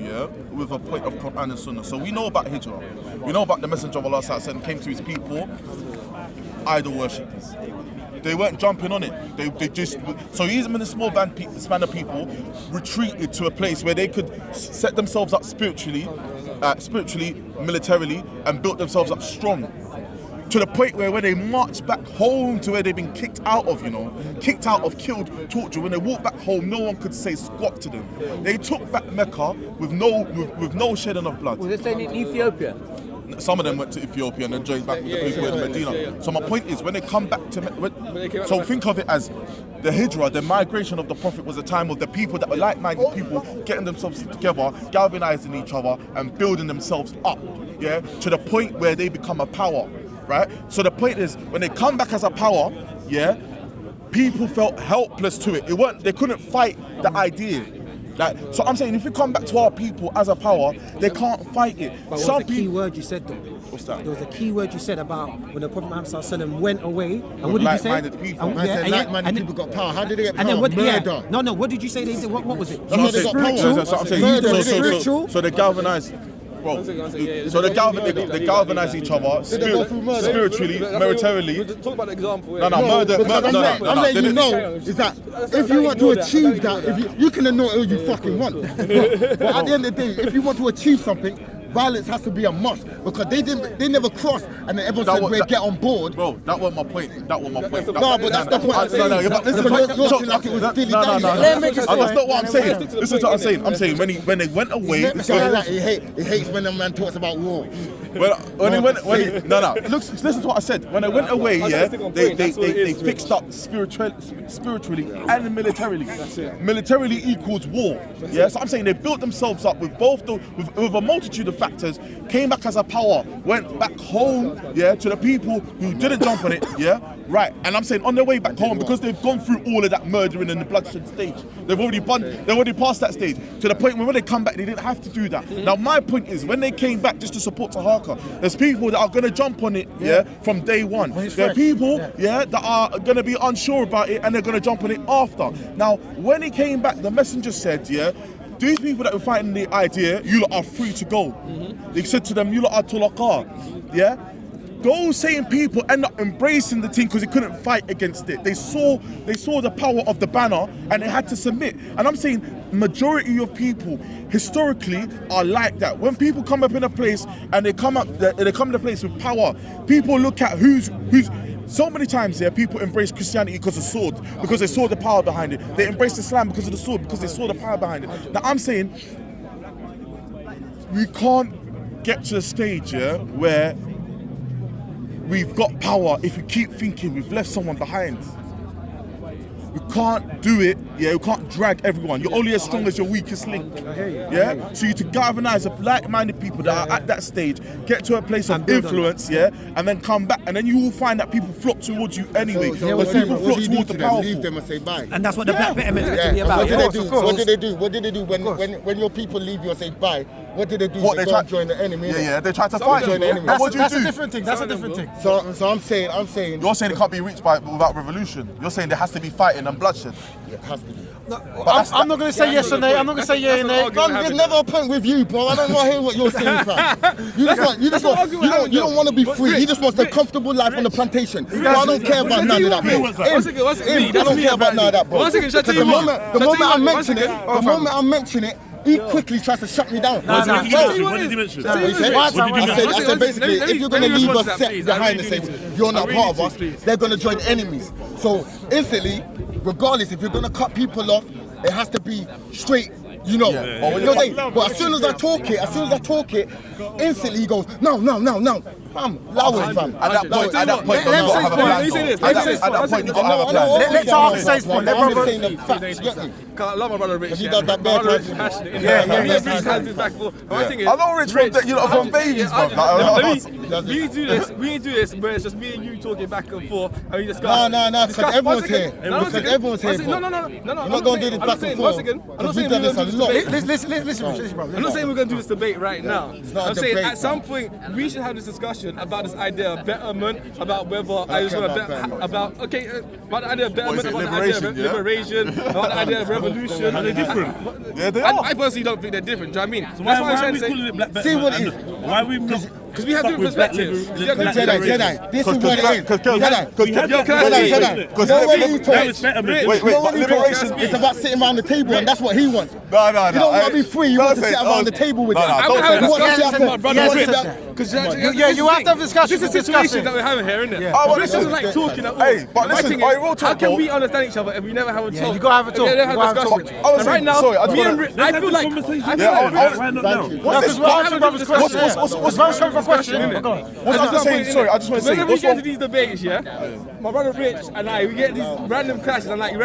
with a point of Quran and Sunnah. So we know about Hijrah. We know about the Messenger of Allah ﷺ came to his people, idol worshippers. They weren't jumping on it. They just so even a small span of people retreated to a place where they could set themselves up spiritually, militarily, and built themselves up strong. To the point where when they marched back home to where they've been kicked out of, killed, tortured, when they walked back home, no one could say squat to them. They took back Mecca with no shedding of blood. Was it saying in Ethiopia? Some of them went to Ethiopia and then joined back with the people in Medina. Yeah. So my point is, when they come back to so think of it as the Hijrah, the migration of the Prophet was a time of the people that were like-minded people getting themselves together, galvanizing each other and building themselves up, to the point where they become a power, right? So the point is, when they come back as a power, people felt helpless to it. They couldn't fight the idea. So I'm saying, if we come back to our people as a power, they can't fight it. But what was the key word you said though? What's that? There was a key word you said about when the Prophet Muhammad ﷺ went away. And what did you say? Like-minded people. Like-minded people got power. How did they get power? And then Murder. No, what did you say they did? What was it? Spiritual. So they galvanized. Bro, so they galvanize each other spiritually, militarily. Talk about the example. Murder. I'm letting you know is that if you want to achieve that, if you can know all you fucking want. But at the end of the day, if you want to achieve something, violence has to be a must, because they never crossed, and then everyone said we'll get on board. Bro, that was my point. No, but that's the point. That's not what I'm saying. This is what I'm saying. I'm saying when they went away. He hates when a man talks about war. Listen to what I said. When I went away, they fixed up spiritually and militarily. Militarily equals war. Yeah, so I'm saying they built themselves up with with a multitude of factors, came back as a power, went back home, to the people who didn't jump on it, right. And I'm saying on their way back home, because they've gone through all of that murdering and the bloodshed stage, they've already passed that stage to the point where when they come back, they didn't have to do that. Now my point is, when they came back just to support Tahaka, there's people that are going to jump on it, from day one. There are people, that are going to be unsure about it and they're going to jump on it after. Now, when he came back, the messenger said, these people that were fighting the idea, you lot are free to go. They said to them, you lot are tulaqah, Those same people end up embracing the thing because they couldn't fight against it. They saw the power of the banner and they had to submit. And I'm saying majority of people historically are like that. When people come up in a place and they come in a place with power, people look at who's. So many times people embrace Christianity because of swords, because they saw the power behind it. They embrace Islam because of the sword, because they saw the power behind it. Now I'm saying we can't get to a stage where we've got power if we keep thinking we've left someone behind. We can't do it, we can't drag everyone. You're only as strong as your weakest link. So you to galvanize like-minded people that are at that stage, get to a place of influence, and then come back, and then you will find that people flock towards you anyway. People flock towards the powerful. Leave them and say bye. And that's what the black betterment is meant to be about. What did they do? What did they do when your people leave you and say bye? What did they do? They try to join the enemy. They try to fight join the enemy. That's a different thing. That's a different thing. So I'm saying. You're saying it can't be reached without revolution. You're saying there has to be fighting and bloodshed. It has to be. I'm not going to say yes or no. I'm not going to say yeah or no. There's never a point with you, bro. I don't want to hear what you're saying, fam. You don't want to be free. He just wants the comfortable life on the plantation. I don't care about none of that, bro. I don't care about none of that, bro. The moment I mention it, he quickly tries to shut me down. What did you mention? I said basically, if you're going to leave us set behind and say you're not part of us, they're going to join enemies. So instantly, regardless, if you're going to cut people off, it has to be straight. You know what I'm saying? But as soon as I talk it, instantly he goes, no. Fam, allow it, fam. At that point, you got to have a plan. Let Tahaka say his point. Let I'm saying the facts, get me? I love my brother Rich. Because he does that bare Rich passionate. I know Rich from babies, bro. We do this, but it's just me and you talking back and forth, and we discuss. No, because everyone's here. Because everyone's here. No. You're not going to do this back and forth. Because we've done this a lot. Listen, bro. I'm not saying we're going to do this debate right now. I'm saying at some point we should have this discussion about this idea of betterment, about whether I just want to about the idea of betterment, about the idea of liberation, about the idea of revolution. Are they different? Yeah, they are. I personally don't think they're different. Do you know what I mean? So why are we calling it black betterment? See what it is. Why are we not? Because we have different perspectives. Jedi, this is what it is. Wait, liberation. It's about sitting around the table, and that's what he wants. No. You don't want to be free. You want to sit around the table with them. I would have a discussion with my brother Rich. You have to have a discussion. This is the situation that we're having here, isn't it? This isn't like talking at all. Hey, but listen, how can we understand each other if we never have a talk? You gotta have a talk. You gotta have a discussion. Right now, me and Rich, I feel like. Why not now? What's the question? I just want to say. Whenever we get to these debates, my brother Rich and I, we get these random clashes. I'm like,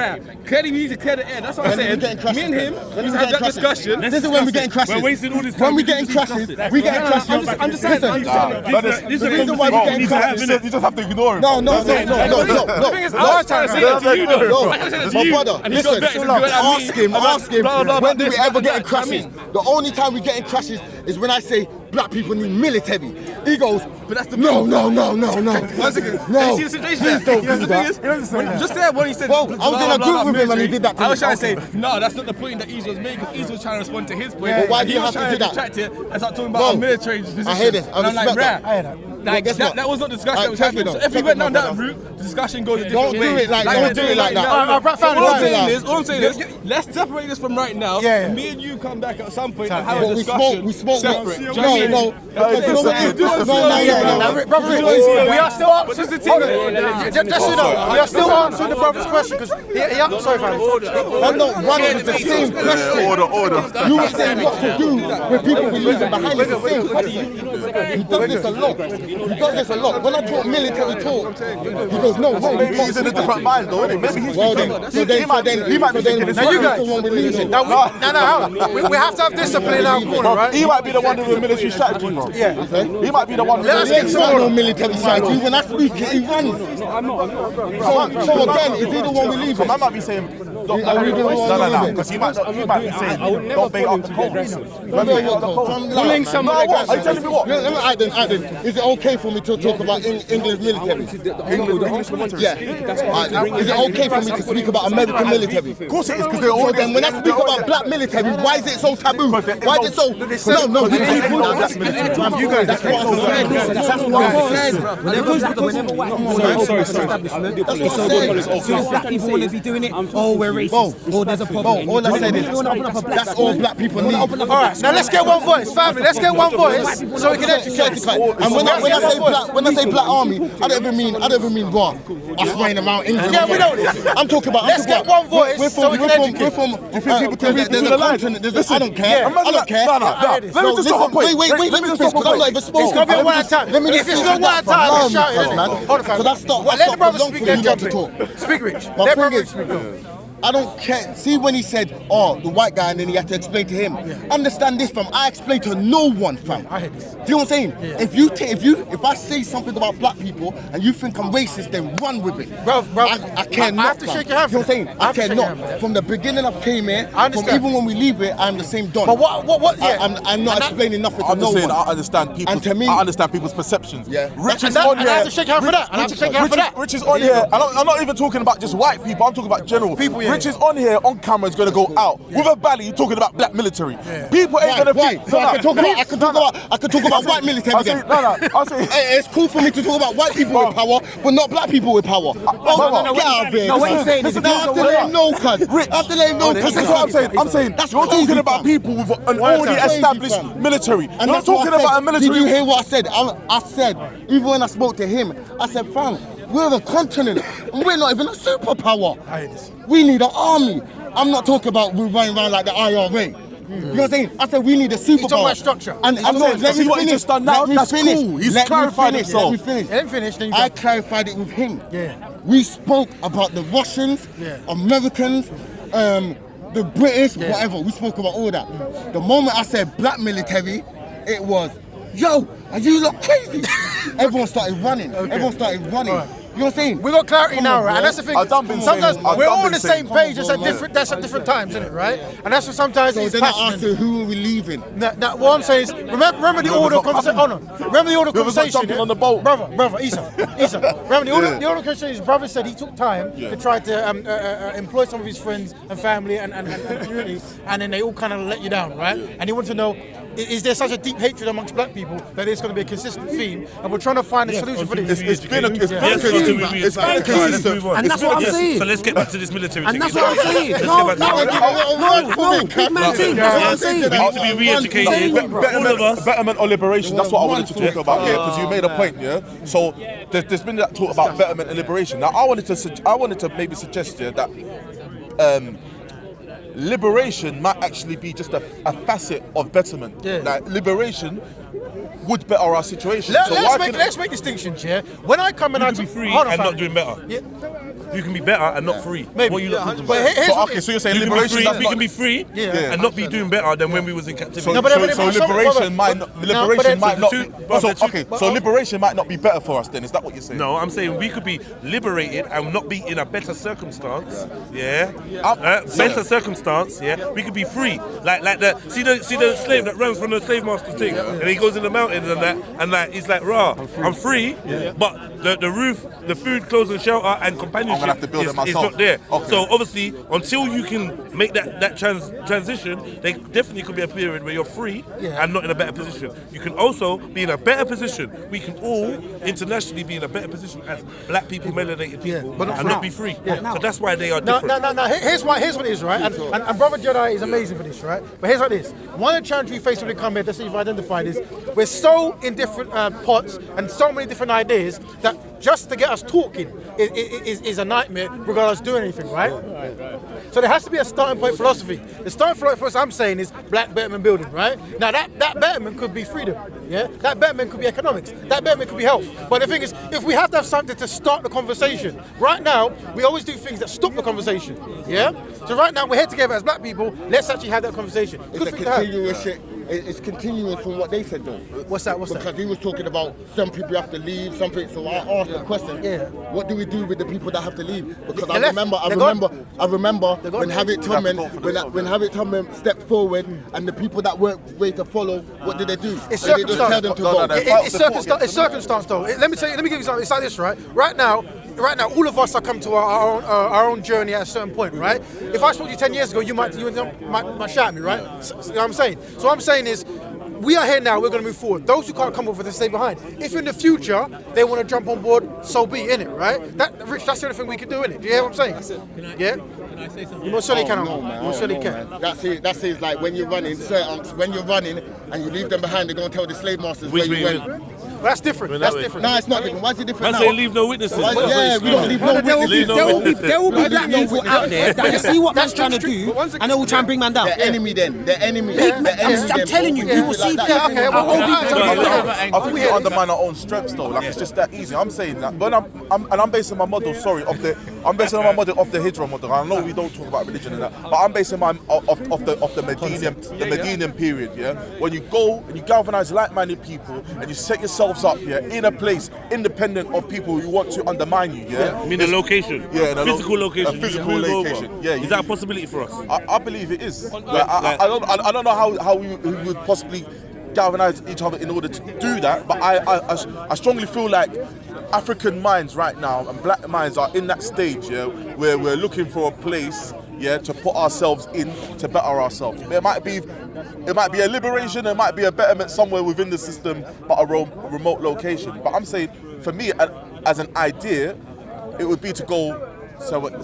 clearly we need to clear the air. That's what I'm saying. Me and him, we have that discussion. This is when we get in crashes. We're wasting all this time. When we get in crashes, we get in crashes. I'm just saying. This is the reason why we get in crashes. You just have to ignore him. No. The thing is, I was trying to say it to you, though. My brother, listen, ask him, when do we ever get in crashes? The only time we get in crashes is when I say black people need military. He goes, but that's the no. One second. No. See the situation there? The thing is, just there when he said, well, I was in a group with him and he did that to me. I was trying to say, no, that's not the point that Ease was making, because Ease was trying to respond to his point. Well, why do you have to do that? And start talking about our military position. I hear this. I respect that. Like that was not the discussion that was happening. So if we went down that route, the discussion goes a different way. Don't do it like that. All I'm saying is, let's separate this from right now. Me and you come back at some point and have a discussion. We smoke. Separate. No. We are still answering the team. Just so you know, we are still answering the brother's question because I'm sorry, fam. I'm not running with the same question. Order. You were saying what to do with people believing behind the same question. He does this a lot. When I talk military talk, he goes, no, maybe he's in a different mind though, isn't he? Maybe he's he might be thinking now you guys, no, we have to have discipline in our corner, right? He might be the one with the military strategy, bro. Yeah. He might be the one with no military strategy. When I speak, he runs. So again, is he the one we leave? I might be saying, no, because he might be saying, don't bait up the coast. Pulling someone. Are you telling me what? Aiden, is it okay for me to talk about English military? English military? Yeah. Is it okay for me to speak about American military? Of course it is, because they're all. So then when I speak about black military, why is it so taboo? Why is it so? No. You guys, that's what I said. Sorry. Black people want to be doing it. Oh, we're racist. Oh, there's a problem. All I said is that's all black people need. All right, now let's get one voice, family. Let's get one voice so we can educate. And when I say black army, I don't even mean raw. Us running around England. Yeah, we don't. I'm talking about. Let's get one voice so we can educate. We're from. You think people can read between the lines? I don't care. No. Let me just stop a point. Wait. Let me just finish because I'm not even spoken. It's gonna be one at a time. If it's not one at a time, let's shout it. Hold on, so that's not. Let the brother speak. Then jump in. Speak, Rich. Let brother speak. I don't care. See when he said, "Oh, the white guy," and then he had to explain to him. Understand this, fam. I explain to no one, fam. I hear this. Do you know what I'm saying? If I say something about black people and you think I'm racist, then run with it. Bro, I care not. I have to shake your hand. You know what I'm saying? I care not. From the beginning I came here, from even when we leave here, I'm the same don. But what? Yeah. I'm not explaining nothing to no one. I understand people. And to me, I understand people's perceptions. Yeah. Rich is on here. I have to shake your hand for that. Rich is on here. I'm not even talking about just white people. I'm talking about general people. Rich is on here on camera is going to go out with a belly talking about black military. People ain't going to think. So I can talk about white military then. I'll say it's cool for me to talk about white people with power, but not black people with power. Get out of here. No, what you're saying is I have to let him know, cuz. That's what I'm saying. I'm saying you're talking about people with an already established military. You're not talking about a military. Did you hear what I said? I said, even when I spoke to him, I said, fam, we're a continent and we're not even a superpower. We need an army. I'm not talking about we're running around like the IRA. You know what I'm saying? I said we need a superpower. He's talking about structure. And I'm not. Let me finish. That's cool. He's clarified himself. Let me finish. I clarified it with him. Yeah. We spoke about the Russians, Americans, the British, whatever. We spoke about all that. The moment I said black military, it was, yo, are you lot crazy? Everyone started running. You know what I'm saying? We got clarity now, right? And that's the thing. Sometimes we're all on the same page. That's at different times, isn't it? Right? And that's what sometimes it's passionate. So then I asked you, who are we leaving? What I'm saying is, remember the order of conversation. Remember the order of conversation. Jumping on the boat, brother, Isa. Remember the order of conversation. His brother said he took time to try to employ some of his friends and family and community, and then they all kind of let you down, right? And he wanted to know, is there such a deep hatred amongst black people that it's going to be a consistent theme? And we're trying to find a solution for this. It's been a consistent. And that's what I'm saying. So let's get back to this military thing. And that's what I'm saying. No, big man team. That's what I'm saying. We need to be re-educated. Betterment or liberation, that's what I wanted to talk about here, because you made a point, yeah? So there's been that talk about betterment and liberation. Now I wanted to maybe suggest here that liberation might actually be just a facet of betterment. Like liberation would better our situation. Let's make distinctions, yeah? When I come and I be free and not doing better. You can be better and not free. Maybe. What you lot talking but about? So you're saying liberation? We can be free and not be doing better than when we was in captivity. So liberation might not be better for us then. Is that what you're saying? No, I'm saying we could be liberated and not be in a better circumstance. Better circumstance. We could be free. Like the see the slave that runs from the slave master thing, and he goes in the mountains and that he's like, rah, I'm free, but the roof, the food, clothes and shelter and companionship gonna have to build it is myself. not there. Okay. So obviously, until you can make that transition, there definitely could be a period where you're free and not in a better position. You can also be in a better position. We can all internationally be in a better position as black people, melanated people, but and not be free. So that's why they are No, different. no. Here's what it is, right? And Brother Jedi is amazing for this, right? But here's what it is. One of the challenges we face when we come here, that's what you've identified, is we're so in different pots and so many different ideas that just to get us talking is a nightmare regardless of doing anything, right? So there has to be a starting point philosophy. The starting point for us, I'm saying, is black betterment building, right? Now that betterment could be freedom, yeah? That betterment could be economics. That betterment could be health. But the thing is, if we have to have something to start the conversation, right now, we always do things that stop the conversation, yeah? So right now, we're here together as black people, let's actually have that conversation. It's a continuous shit. It's continuing from what they said though. What's that? Because he was talking about some people have to leave, some people. So I asked the question: what do we do with the people that have to leave? Because I remember when Habit Tubman stepped forward, and the people that weren't ready to follow, what did they do? It's They just tell them to go. It's circumstance though. Let me give you something. It's like this, right? Right now, all of us are coming to our own journey at a certain point, right? If I spoke to you 10 years ago, you might shout at me, right? You know what I'm saying? So what I'm saying is, we are here now, we're going to move forward. Those who can't come over, they stay behind. If in the future, they want to jump on board, so be in it, right? Rich, that's the only thing we can do, innit? Do you hear what I'm saying? Can I say something? You most certainly can. Most certainly can. That's it. Like when you're running, and you leave them behind, they're going to tell the slave masters where you went. Well, that's different. That's different. No, it's not different. Why is it different I now? say leave no witnesses. We don't leave no witnesses. There will be black people out there that see what man's trying to do, and they will try and bring man down. The enemy then. The enemy. I'm telling you, we will see people. I think we undermine our own strengths though. Like it's just that easy. I'm saying that, but I'm basing my model. I'm basing my model off the Hijra model. I know we don't talk about religion and that, but I'm basing my off the Medinian period. Yeah, when you go and you galvanize like-minded people and you set yourselves up, in a place independent of people who want to undermine you. I mean the location. Physical location. A physical location. Is that a possibility for us? I believe it is. I don't know how we would possibly galvanize each other in order to do that, but I strongly feel like African minds right now and black minds are in that stage, where we're looking for a place, to put ourselves in to better ourselves. It might be a liberation, it might be a betterment somewhere within the system, but a remote location. But I'm saying, for me, as an idea, it would be to go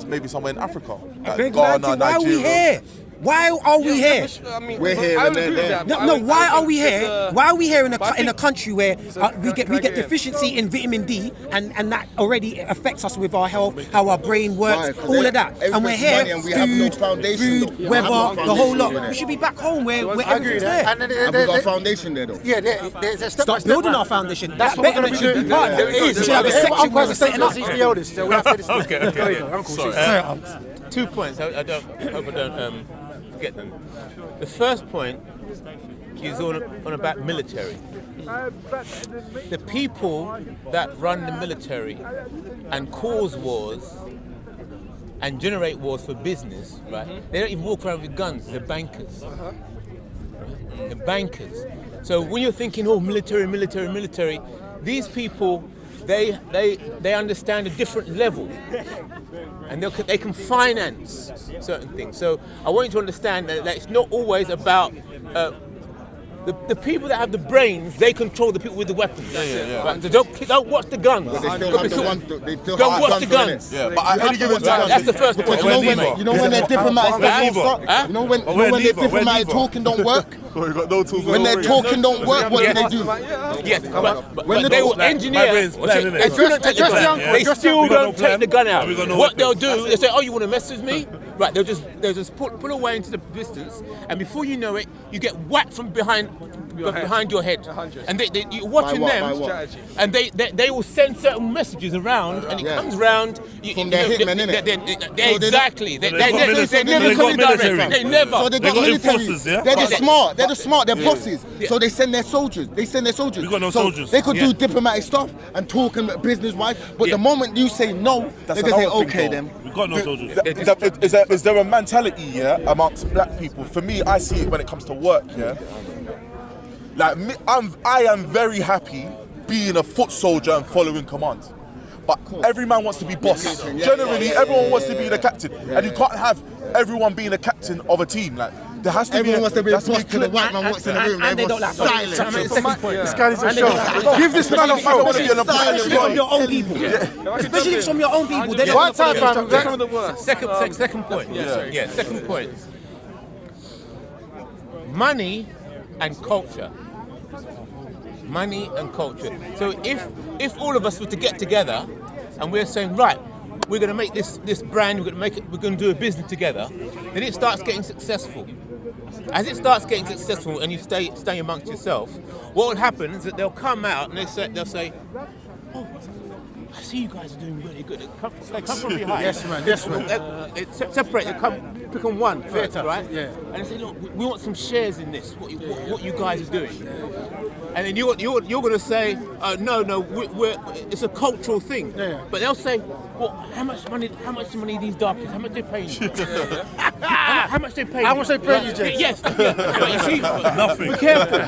maybe somewhere in Africa, like Ghana, Nigeria. Why are we here? Why are we here? We're here and they're there. No, why are we here? Why are we here in a country where we get deficiency in vitamin D and that already affects us with our health, how our brain works, all of that. And we're here, food, weather, the whole lot. We should be back home where everything's there. And we got a foundation there though. Yeah, there's start building our foundation. That's what we're going to be doing. It is. We should have a section where we're setting up. He's the oldest, so we have to do this. Okay. Sorry. 2 points. I hope I don't forget them. The first point is on about military. The people that run the military and cause wars and generate wars for business, right? They don't even walk around with guns. They're bankers. They're bankers. So when you're thinking, military, these people, they understand a different level, and they can finance certain things. So I want you to understand that it's not always about the people that have the brains. They control the people with the weapons. Right? So don't watch the guns. But they still have the ones. Don't watch the guns. Yeah, but at any given time, that's the first point. You know when they're diplomatic stuff. You know when they're diplomatic talking don't work. When they're talking don't work, what do they do? Yes, but they will engineer. They still don't take the gun out. What they'll do, they say, "Oh, you want to mess with me?" Right? They'll just pull away into the distance, and before you know it, you get whacked from behind your head. And you're watching them, and they will send certain messages around, and it comes round. From their hitmen, innit? Exactly. They never come direct. They never. So they got military. They're just smart. They're smart. They're bosses. So they send their soldiers. We got no soldiers. They could do diplomatic stuff and talk and business-wise, but the moment you say no, they're gonna say okay then. We got no soldiers. Is there a mentality amongst black people? For me, I see it when it comes to work. Like me, I am very happy being a foot soldier and following commands. but every man wants to be boss. Generally, everyone wants to be the captain, and you can't have everyone being the captain of a team. Like there has to Everyone be. wants to be a boss till the white man walks in the room. And they don't Everyone's like silent. This guy is a show. Give this man a phone. Especially from your own people. Especially from your own people. They One time, fam. Some of the worst. Second point. Second point. Money and culture. Money and culture. So if all of us were to get together and we're saying, right, we're going to make this brand, we're going to do a business together, then it starts getting successful. As it starts getting successful and you stay amongst yourself, what will happen is that they'll come out and they'll say, oh, I see you guys are doing really good. They come from behind. Yes, man. Separate. They pick on one first, right? Yeah. And they say, look, we want some shares in this. What you guys are doing. And then you're going to say, no, it's a cultural thing. Yeah. But they'll say, well, how much money these darkies? How much they paying you? How much they paying you? How much they paying you, James? Yes. But you see, Nothing. Be careful.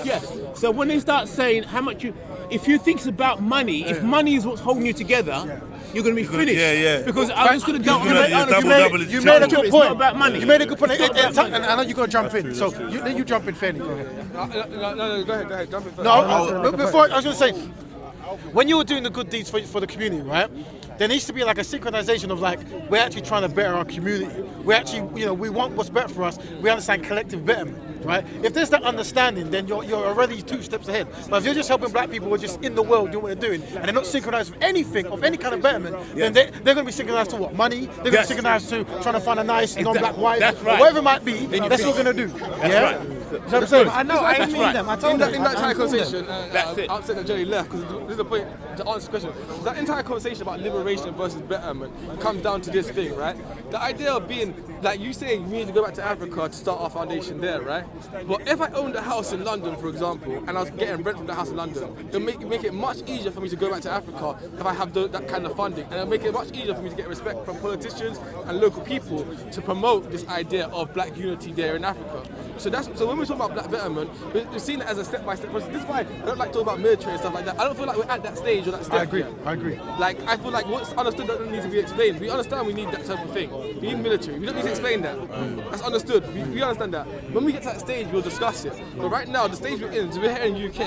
Yes. So when they start saying how much if you think it's about money, if money is what's holding you together, you're going to be finished. Yeah. Because I'm just going to go. You made a good point. It's not about money. You made a good point. And I know you're going to jump in. So you jump in fairly. Go ahead. No, go ahead. Jump in first. No, before I was going to say, when you were doing the good deeds for the community, right? There needs to be like a synchronization of like, we're actually trying to better our community. We actually, we want what's better for us. We understand collective betterment, right? If there's that understanding, then you're already 2 steps ahead. But if you're just helping black people who are just in the world doing what they're doing, and they're not synchronized with anything, of any kind of betterment, then they're going to be synchronized to what? Money? They're going to be synchronized to trying to find a nice non-black wife. That's right. Whatever it might be, that's what we're going to do. That's right. So I'm saying, I know, I ain't mean them. I told them. In that entire conversation, That's it. I'm upset that Jerry left because this is the point to answer the question. That entire conversation about liberation versus betterment comes down to this thing, right? The idea of being, like you say, we need to go back to Africa to start our foundation there, right? But if I owned a house in London, for example, and I was getting rent from the house in London, it'll make it much easier for me to go back to Africa if I have that kind of funding. And it'll make it much easier for me to get respect from politicians and local people to promote this idea of black unity there in Africa. So when we talk about black betterment, we're seeing it as a step-by-step process. This is why I don't like talking about military and stuff like that. I don't feel like we're at that stage or that step. I agree. Like, I feel like what's understood doesn't need to be explained. We understand we need that type of thing. We need military. We don't need to explain that. That's understood. We understand that. When we get to that stage, we'll discuss it. But right now, the stage we're in is we're here in UK,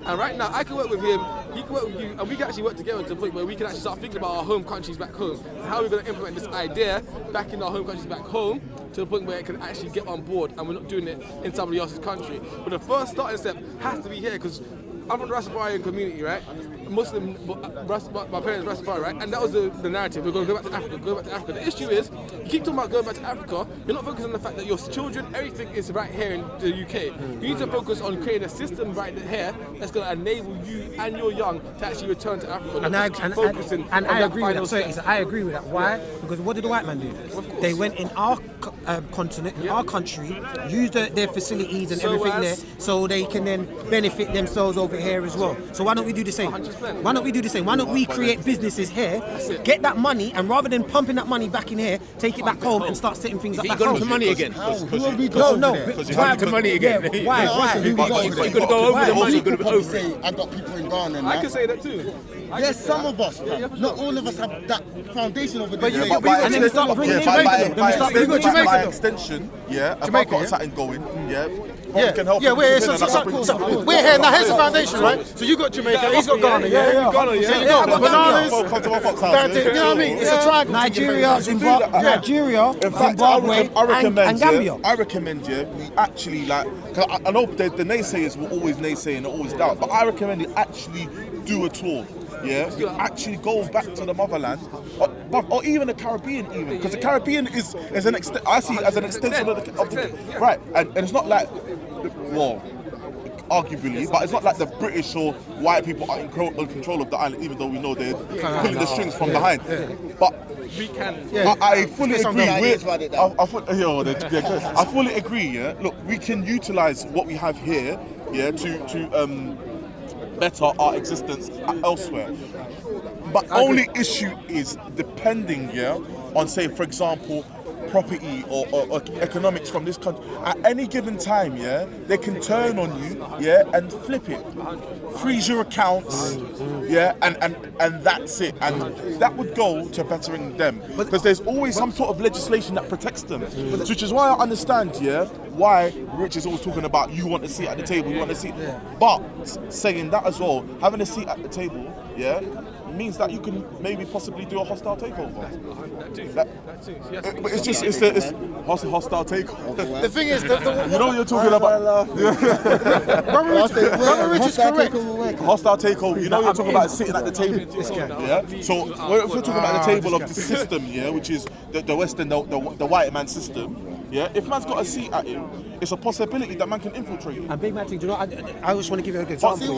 and right now I can work with him, he can work with you, and we can actually work together to the point where we can actually start thinking about our home countries back home. And how we're going to implement this idea back in our home countries back home to the point where it can actually get on board and we're not doing it in somebody else's country. But the first starting step has to be here because I'm from the Rastafarian community, right? Muslim, my parents Rastafari, right? And that was the narrative. We're going to go back to Africa. The issue is, you keep talking about going back to Africa, you're not focusing on the fact that your children, everything is right here in the UK. You need to focus on creating a system right here that's going to enable you and your young to actually return to Africa. And I agree with that. Sorry, I agree with that. Why? Because what did the white man do? They went in our continent, in our country, used their facilities and everything there, so they can then benefit themselves over here as well. So why don't we do the same? 100%. Why don't we do the same? Why don't we create businesses here, get that money, and rather than pumping that money back in here, take it back home and start setting things up back home? You got to money again. No. Why to money again? Yeah, why? You're going to go over the money. You're going to go over it. I got people in Ghana. I can say that too. Yes, some of us, not all of us have that foundation over there. And then we start bringing in by extension, if I've got something going, we can help. We're here now. Here's the foundation, right? So you got Jamaica, he's got Ghana, So you got bananas. You know what I mean? It's a triangle. Nigeria, Zimbabwe, and Gambia. I recommend, we actually cause I know the naysayers will always naysay and always doubt, but I recommend you actually do a tour. You actually go back to the motherland, or even the Caribbean, because the Caribbean is an extent. I see it as an extension of the right, and it's not like, well, arguably, but it's not like the British or white people are in control of the island, even though we know they're pulling the strings from behind. But we can. I fully agree. I fully agree. Look, we can utilize what we have here, to better our existence elsewhere. But only issue is depending, on, say, for example, property or economics from this country, at any given time, yeah, they can turn on you, yeah, and flip it, freeze your accounts, yeah, and that's it. And that would go to bettering them, because there's always some sort of legislation that protects them, which is why I understand, yeah, why Rich is always talking about you want a seat at the table, you want a seat. But saying that as well, having a seat at the table, yeah, means that you can maybe possibly do a hostile takeover. But it's hostile takeover. The thing is, you know what you're talking about. Brother Rich is correct. Hostile takeover. You know you're talking about sitting at the table. Yeah. So if we're talking about the table of the system, yeah, which is the Western, the white man system. Yeah, if man's got a seat at him, it's a possibility that man can infiltrate him. And big man thing, do you know, I just want to give you an example.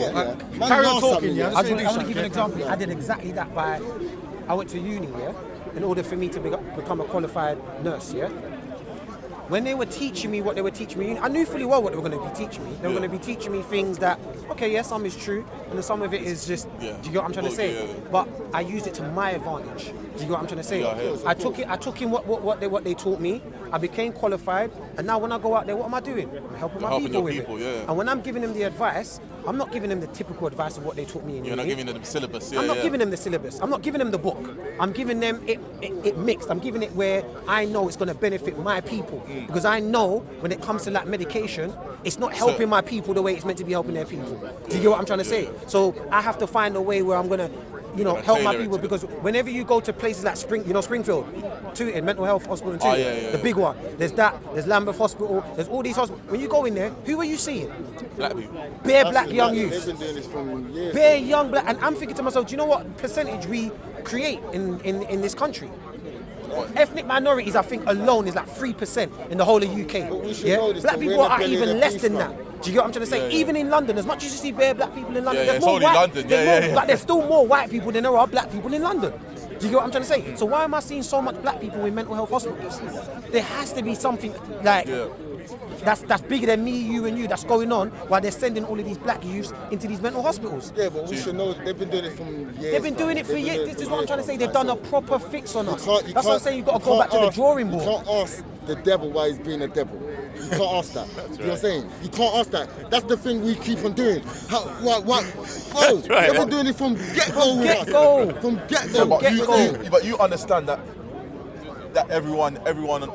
Carry on talking, yeah. I want to give you an example. I did exactly that I went to uni, yeah, in order for me to become a qualified nurse, yeah. When they were teaching me what they were teaching me, I knew fully well what they were going to be teaching me. They were going to be teaching me things that, okay, yeah, some is true, and then some of it is just, do you get what I'm trying to say? Yeah. But I used it to my advantage. Do you get what I'm trying to say? I took in what they taught me. I became qualified, and now when I go out there, what am I doing? I'm helping my people with it. Yeah. And when I'm giving them the advice, I'm not giving them the typical advice of what they taught me in uni. You're not giving them the syllabus. I'm not giving them the syllabus. I'm not giving them the book. I'm giving them it mixed. I'm giving it where I know it's going to benefit my people. Because I know when it comes to like medication, it's not helping my people the way it's meant to be helping their people. Do you get what I'm trying to say? So I have to find a way where I'm going to, help my people, because whenever you go to places like Springfield, Tooting, mental health hospital in Tooting, the big one, there's Lambeth Hospital, there's all these hospitals. When you go in there, who are you seeing? Black people. Bare black young youth. They've been doing this for years. Bare young black, and I'm thinking to myself, do you know what percentage we create in this country? Ethnic minorities, I think, alone is like 3% in the whole of UK. Black people are even less than that. Do you get what I'm trying to say? Even in London, as much as you see bare black people in London, there's more white. But there's still more white people than there are black people in London. Do you get what I'm trying to say? So why am I seeing so much black people in mental health hospitals? There has to be something like that's bigger than me, you, and you that's going on while they're sending all of these black youths into these mental hospitals. Yeah, but we should know they've been doing it for years. They've been doing it for years. This is what I'm trying to say. They've done a proper fix on us. That's what I'm saying. You've got to go back to the drawing board. You can't ask the devil why he's being a devil. You can't ask that. You know what I'm saying? You can't ask that. That's the thing we keep on doing. Bro, they've been doing it from get-go. From get-go. But you understand that everyone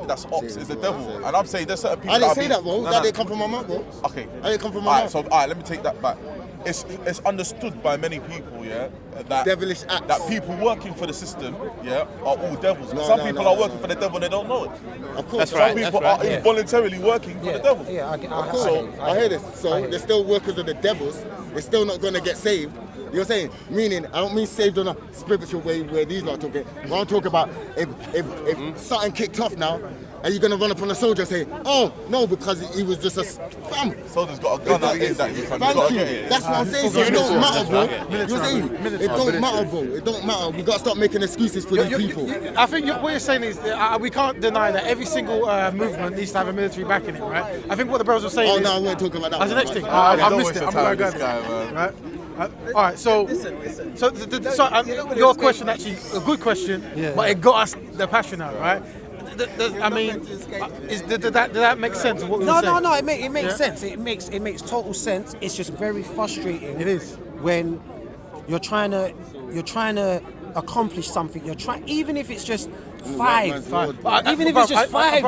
that's ops is the devil, and I'm saying there's certain people. I didn't say that, bro. That didn't come from my mouth, bro. Okay. I didn't come from my mouth. So let me take that back. It's understood by many people, yeah, that devilish acts. That people working for the system, yeah, are all devils. Some people are working for the devil, they don't know it. Of course, some people are involuntarily working for the devil. Yeah, of course. I hear this. So they're still workers of the devils. They're still not going to get saved. You know what I'm saying? Meaning, I don't mean saved on a spiritual way where these lot are talking. What I'm talking about, if something kicked off now, are you going to run up on a soldier and say, oh, no, because he was just a fam. Soldier's got a gun that is that you, fam. Thank you. That's what I'm saying. So it don't matter, bro. You know what I'm saying? It don't matter, bro. It don't matter. We got to start making excuses for these people. I think what you're saying is we can't deny that every single movement needs to have a military back in it, right? I think what the bros were saying is... Oh, no, we're talking about that. That's the next thing. I missed it. I'm going to go. Right? All right, so your question actually a good question, but it got us the passion out, right? I mean, did that make sense? What no, it makes sense. It makes total sense. It's just very frustrating. It is when you're trying to accomplish something. Even if it's just five. Even if it's just five.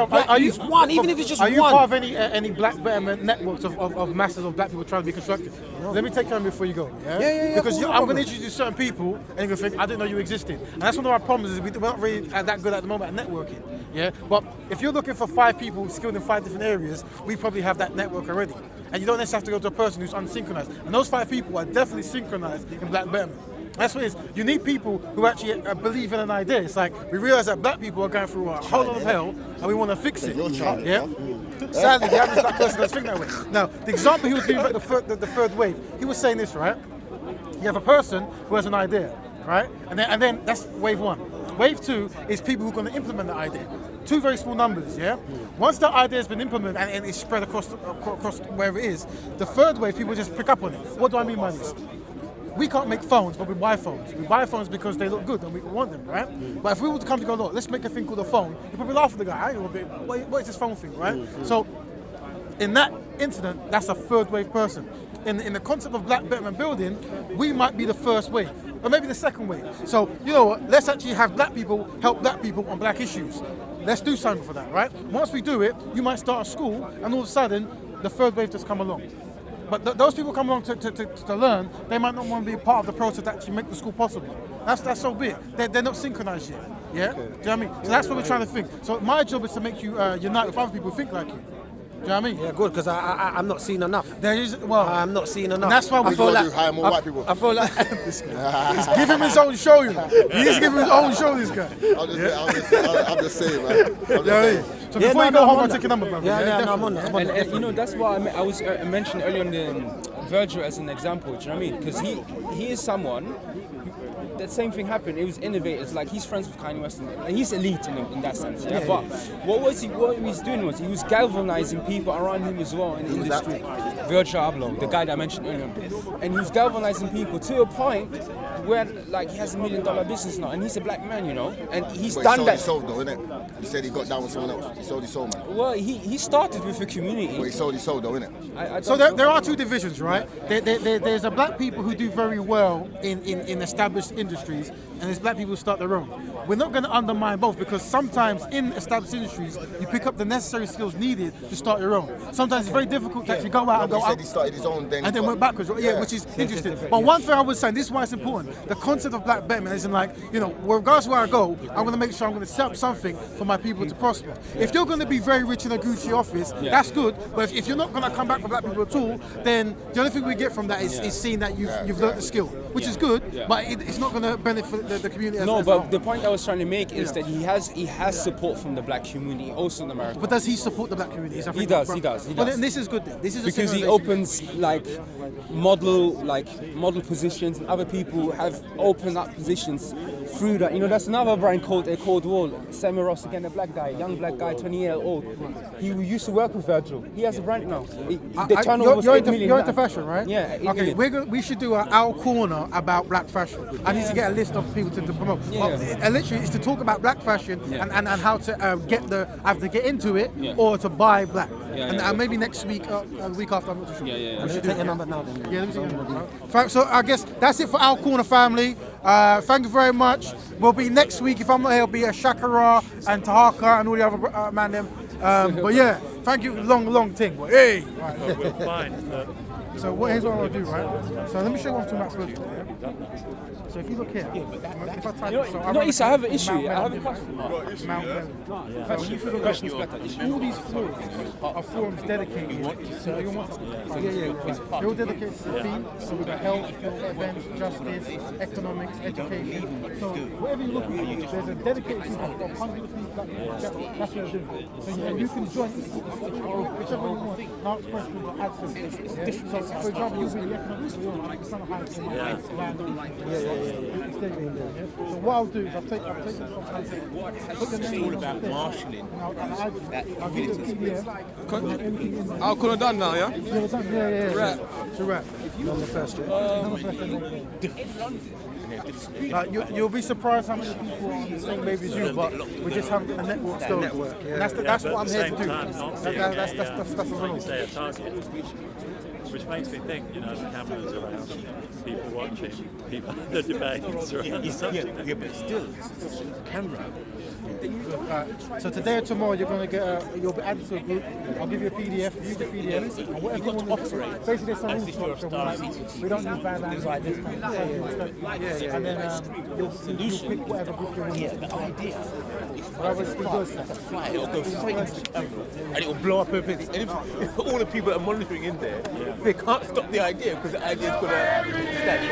Even if it's just one. Are you part of any black betterment networks of masses of black people trying to be constructive? No. Let me take time before you go. Yeah. Because I'm going to introduce you to certain people, and you're going to think, I didn't know you existed. And that's one of our problems is we're not really that good at the moment at networking. Yeah. But if you're looking for 5 people skilled in 5 different areas, we probably have that network already. And you don't necessarily have to go to a person who's unsynchronized. And those 5 people are definitely synchronized in black betterment. That's what it is. You need people who actually believe in an idea. It's like we realize that black people are going through a whole lot of hell, and we want to fix it. Yeah. Sadly, the average black person doesn't think that way. Now, the example he was giving about the third wave, he was saying this, right? You have a person who has an idea, right? And then that's wave 1. Wave 2 is people who are going to implement the idea. 2 very small numbers, yeah? Once that idea has been implemented and it's spread across wherever it is, the third wave, people just pick up on it. What do I mean by this? we can't make phones, but we buy phones. We buy phones because they look good and we want them, right? But if we were to come to go, look, let's make a thing called a phone, you probably laugh at the guy, what is this phone thing, right? So in that incident, that's a third wave person. In the concept of black betterment building, we might be the first wave, or maybe the second wave. So, you know what, let's actually have black people help black people on black issues. Let's do something for that, right? Once we do it, you might start a school, and all of a sudden, the third wave just come along. But those people come along to learn, they might not want to be a part of the process to actually make the school possible. That's so big. They're not synchronized yet, yeah? Do you know what I mean? So that's what we're trying to think. So my job is to make you unite with other people who think like you. Do you know what I mean? Yeah, good, because I'm not seeing enough. There is, well, I'm not seeing enough. And that's why we feel like hire more white people. I feel like He's give him his own show, you know. He's giving his own show, this guy. I'm just saying, man. So before you go home, I'll take your number, brother. Yeah, I'm on that. And you know, that's why I was mentioned earlier on the Virgil as an example. Do you know what I mean? Because he is someone. That same thing happened. It was innovators. Like, he's friends with Kanye West, and he's elite in that sense. Yeah. But what he was doing was he was galvanizing people around him as well in the industry. Virgil Abloh, the guy that I mentioned earlier, and he was galvanizing people to a point where, like, he has $1 million business now, and he's a black man, you know, and he's done that. He sold though, innit? He said he got down with someone else. He sold his soul, man. Well, he started with a community. But he sold his soul though, innit? So there are two divisions, right? There's a black people who do very well in established industries, and there's black people who start their own. We're not going to undermine both, because sometimes in established industries you pick up the necessary skills needed to start your own. Sometimes it's very difficult to actually go out and go He said he started his own, and then went backwards, right? Yeah, which is interesting. But one thing I would say, and this is why it's important, the concept of black betterment isn't like, you know, regardless of where I go, I'm going to make sure I'm going to set up something for my people to prosper. If you're going to be very rich in a Gucci office, that's good, but if you're not going to come back for black people at all, then the only thing we get from that is seeing that you've learned the skill, which is good, but it's not going to benefit the community as No, but the point I was trying to make is that he has support from the black community also in America. But does he support the black community? He does. Well, then this is good then. This is because he opens like model positions, and other people have opened up positions through that. You know, that's another brand called A Cold Wall. Samuel Ross, again, a black guy, young black guy, 20 years old. He used to work with Virgil. He has a brand now. The channel was 8 million. You're into fashion, right? Yeah. Okay, we should do our corner about black fashion. I need to get a list of people to promote. And literally, it's to talk about black fashion and how to either get into it or to buy black. And maybe next week, the week after, I'm not too sure. We should take your number now then. Yeah, let me see your number. So I guess that's it for our corner, family. Thank you very much. We'll be next week. If I'm not here, it'll be a Shakara and Tahaka and all the other man them. But yeah, thank you. Long thing. But hey. Right. No, we're fine. So here's what I'll do, right? So let me show you what I'm talking about first. Yeah? So if you look here, if I type Issa, I have an issue. I have a question. Mount all these forums are forums dedicated to they're all dedicated to the theme. So we've got health, events, justice, economics, education. So whatever you're looking for, there's a dedicated team of hundreds of people. That's what they're doing. So you can join whichever you want. Ask questions or add to it. So for example, you'll be the economics for your son of high. So what I'll do is I'll take this off. It's all about marshalling I'll give you a PDF. I'll call it done now, yeah? Yeah, it's done. Yeah. Wrap. It's a wrap. Number first, You'll be surprised how many people are on the same wave as you, but we just have a network still. That's what I'm here to do. That's the rule. Which makes me think, you know, the cameras around, people watching, people the debates around the subject. Yeah, but still, camera. So today or tomorrow you're going to get you'll be added to a group. I'll give you a PDF, use the PDF, and whatever you want to operate. Basically, there's some rules we don't use bad language like this. And then you'll pick whatever group you want. Yeah, the idea is to fly. It'll go straight into the camera, and it'll blow up everything. And if all the people that are monitoring in there, they can't stop the idea because the idea is going to stand.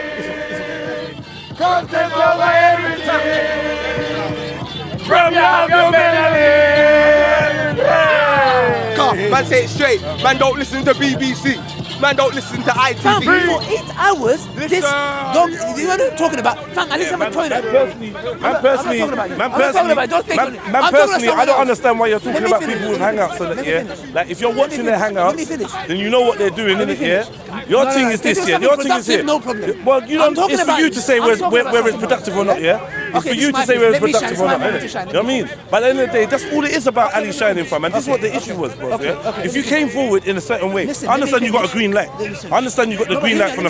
Content over everything. From your melody. Man, say it straight. Man, don't listen to BBC. man don't listen to ITV. Fam, for 8 hours, this dog, you know what I'm talking about? Fam, at least I'm a toilet. Personally, I don't understand why you're talking about people with hangouts on it, yeah? Like, if you're watching their hangouts, then you know what they're doing, innit, yeah? Your thing is this, yeah? Your thing is here. No problem. Well, you don't, it's for you to say whether it's productive or not, yeah? It's for you to say whether it's productive or not, innit? You know what I mean? But at the end of the day, that's all it is about Ali shining, fam, and this is what the issue was, bro, yeah? If you came forward in a certain way, I understand you got a green light. I understand you got the green light from the